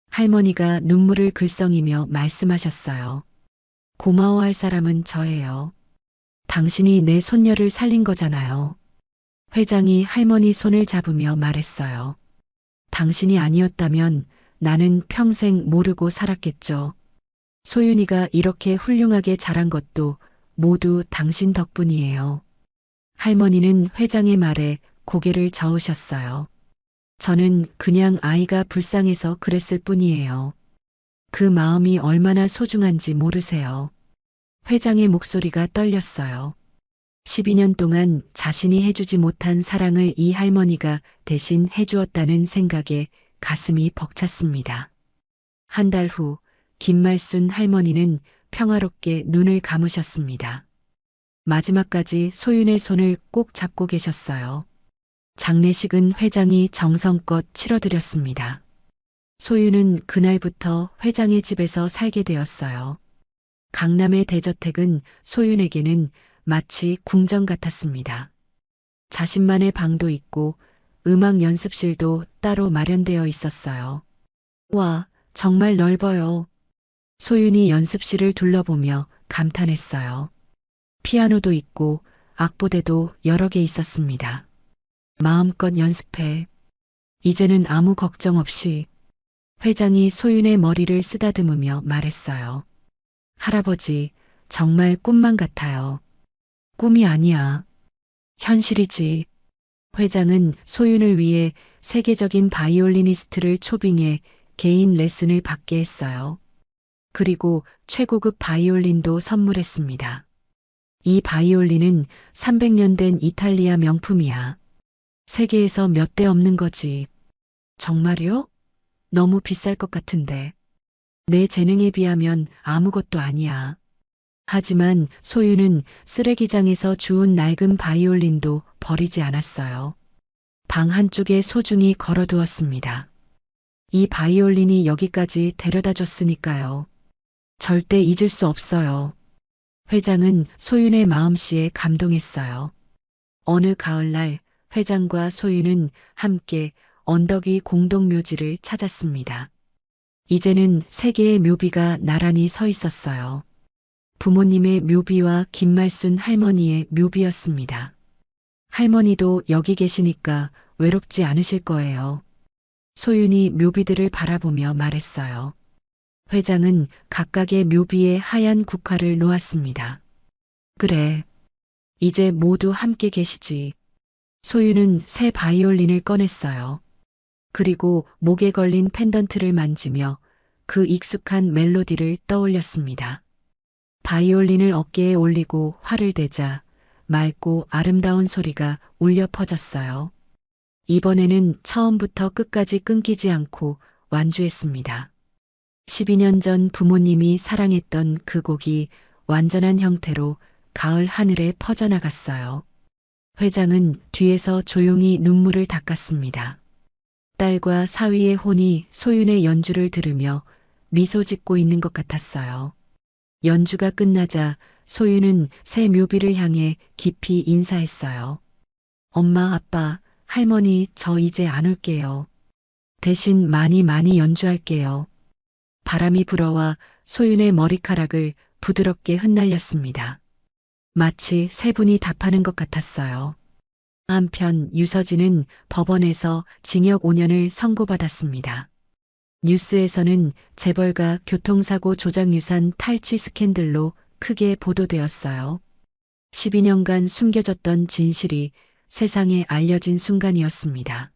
할머니가 눈물을 글썽이며 말씀하셨어요. 고마워할 사람은 저예요. 당신이 내 손녀를 살린 거잖아요. 회장이 할머니 손을 잡으며 말했어요. 당신이 아니었다면 나는 평생 모르고 살았겠죠. 소윤이가 이렇게 훌륭하게 자란 것도 모두 당신 덕분이에요. 할머니는 회장의 말에 고개를 저으셨어요. 저는 그냥 아이가 불쌍해서 그랬을 뿐이에요. 그 마음이 얼마나 소중한지 모르세요. 회장의 목소리가 떨렸어요. 12년 동안 자신이 해주지 못한 사랑을 이 할머니가 대신 해주었다는 생각에 가슴이 벅찼습니다. 한 달 후 김말순 할머니는 평화롭게 눈을 감으셨습니다. 마지막까지 소윤의 손을 꼭 잡고 계셨어요. 장례식은 회장이 정성껏 치러드렸습니다. 소윤은 그날부터 회장의 집에서 살게 되었어요. 강남의 대저택은 소윤에게는 마치 궁전 같았습니다. 자신만의 방도 있고 음악 연습실도 따로 마련되어 있었어요. 와, 정말 넓어요. 소윤이 연습실을 둘러보며 감탄했어요. 피아노도 있고 악보대도 여러 개 있었습니다. 마음껏 연습해. 이제는 아무 걱정 없이. 회장이 소윤의 머리를 쓰다듬으며 말했어요. 할아버지, 정말 꿈만 같아요. 꿈이 아니야. 현실이지. 회장은 소윤을 위해 세계적인 바이올리니스트를 초빙해 개인 레슨을 받게 했어요. 그리고 최고급 바이올린도 선물했습니다. 이 바이올린은 300년 된 이탈리아 명품이야. 세계에서 몇 대 없는 거지. 정말요? 너무 비쌀 것 같은데. 내 재능에 비하면 아무것도 아니야. 하지만 소윤은 쓰레기장에서 주운 낡은 바이올린도 버리지 않았어요. 방 한쪽에 소중히 걸어두었습니다. 이 바이올린이 여기까지 데려다 줬으니까요. 절대 잊을 수 없어요. 회장은 소윤의 마음씨에 감동했어요. 어느 가을날 회장과 소윤은 함께 언덕 위 공동묘지를 찾았습니다. 이제는 세 개의 묘비가 나란히 서 있었어요. 부모님의 묘비와 김말순 할머니의 묘비였습니다. 할머니도 여기 계시니까 외롭지 않으실 거예요. 소윤이 묘비들을 바라보며 말했어요. 회장은 각각의 묘비에 하얀 국화를 놓았습니다. 그래, 이제 모두 함께 계시지. 소유는 새 바이올린을 꺼냈어요. 그리고 목에 걸린 펜던트를 만지며 그 익숙한 멜로디를 떠올렸습니다. 바이올린을 어깨에 올리고 활을 대자 맑고 아름다운 소리가 울려 퍼졌어요. 이번에는 처음부터 끝까지 끊기지 않고 완주했습니다. 12년 전 부모님이 사랑했던 그 곡이 완전한 형태로 가을 하늘에 퍼져나갔어요. 회장은 뒤에서 조용히 눈물을 닦았습니다. 딸과 사위의 혼이 소윤의 연주를 들으며 미소 짓고 있는 것 같았어요. 연주가 끝나자 소윤은 새 묘비를 향해 깊이 인사했어요. 엄마, 아빠, 할머니, 저 이제 안 올게요. 대신 많이 연주할게요. 바람이 불어와 소윤의 머리카락을 부드럽게 흩날렸습니다. 마치 세 분이 답하는 것 같았어요. 한편 유서진은 법원에서 징역 5년을 선고받았습니다. 뉴스에서는 재벌가 교통사고 조작유산 탈취 스캔들로 크게 보도되었어요. 12년간 숨겨졌던 진실이 세상에 알려진 순간이었습니다.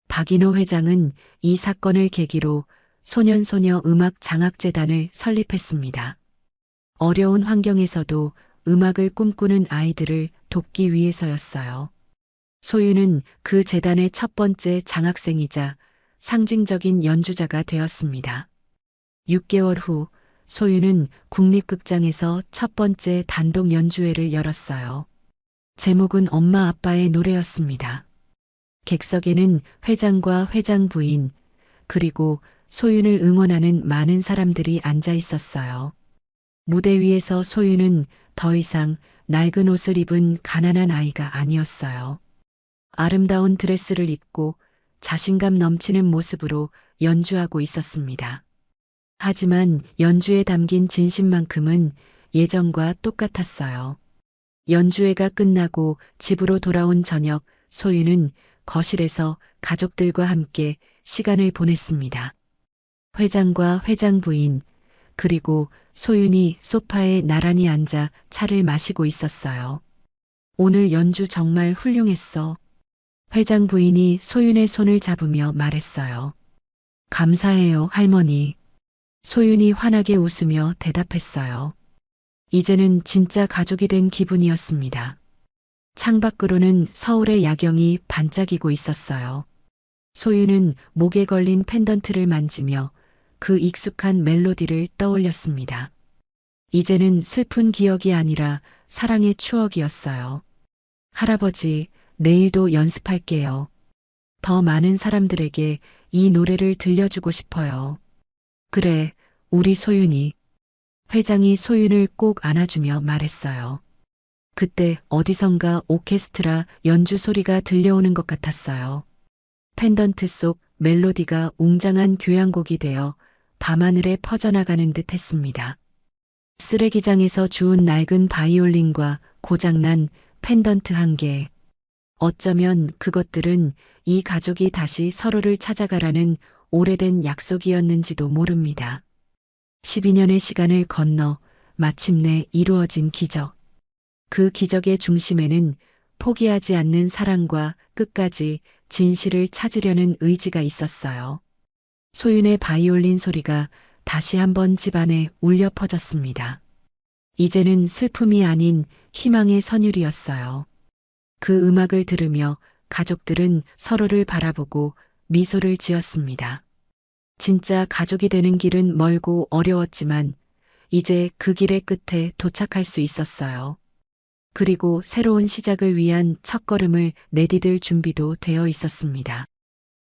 박인호 회장은 이 사건을 계기로 소년소녀 음악장학재단을 설립했습니다. 어려운 환경에서도 음악을 꿈꾸는 아이들을 돕기 위해서였어요. 소유는 그 재단의 첫 번째 장학생이자 상징적인 연주자가 되었습니다. 6개월 후 소유는 국립극장에서 첫 번째 단독 연주회를 열었어요. 제목은 엄마 아빠의 노래였습니다. 객석에는 회장과 회장 부인, 그리고 소윤을 응원하는 많은 사람들이 앉아 있었어요. 무대 위에서 소윤은 더 이상 낡은 옷을 입은 가난한 아이가 아니었어요. 아름다운 드레스를 입고 자신감 넘치는 모습으로 연주하고 있었습니다. 하지만 연주에 담긴 진심만큼은 예전과 똑같았어요. 연주회가 끝나고 집으로 돌아온 저녁, 소윤은 거실에서 가족들과 함께 시간을 보냈습니다. 회장과 회장 부인, 그리고 소윤이 소파에 나란히 앉아 차를 마시고 있었어요. 오늘 연주 정말 훌륭했어. 회장 부인이 소윤의 손을 잡으며 말했어요. 감사해요, 할머니. 소윤이 환하게 웃으며 대답했어요. 이제는 진짜 가족이 된 기분이었습니다. 창밖으로는 서울의 야경이 반짝이고 있었어요. 소윤은 목에 걸린 펜던트를 만지며 그 익숙한 멜로디를 떠올렸습니다. 이제는 슬픈 기억이 아니라 사랑의 추억이었어요. 할아버지, 내일도 연습할게요. 더 많은 사람들에게 이 노래를 들려주고 싶어요. 그래, 우리 소윤이. 회장이 소윤을 꼭 안아주며 말했어요. 그때 어디선가 오케스트라 연주 소리가 들려오는 것 같았어요. 펜던트 속 멜로디가 웅장한 교향곡이 되어 밤하늘에 퍼져나가는 듯 했습니다. 쓰레기장에서 주운 낡은 바이올린과 고장난 펜던트 한 개. 어쩌면 그것들은 이 가족이 다시 서로를 찾아가라는 오래된 약속이었는지도 모릅니다. 12년의 시간을 건너 마침내 이루어진 기적. 그 기적의 중심에는 포기하지 않는 사랑과 끝까지 진실을 찾으려는 의지가 있었어요. 소윤의 바이올린 소리가 다시 한번 집안에 울려 퍼졌습니다. 이제는 슬픔이 아닌 희망의 선율이었어요. 그 음악을 들으며 가족들은 서로를 바라보고 미소를 지었습니다. 진짜 가족이 되는 길은 멀고 어려웠지만 이제 그 길의 끝에 도착할 수 있었어요. 그리고 새로운 시작을 위한 첫걸음을 내디딜 준비도 되어 있었습니다.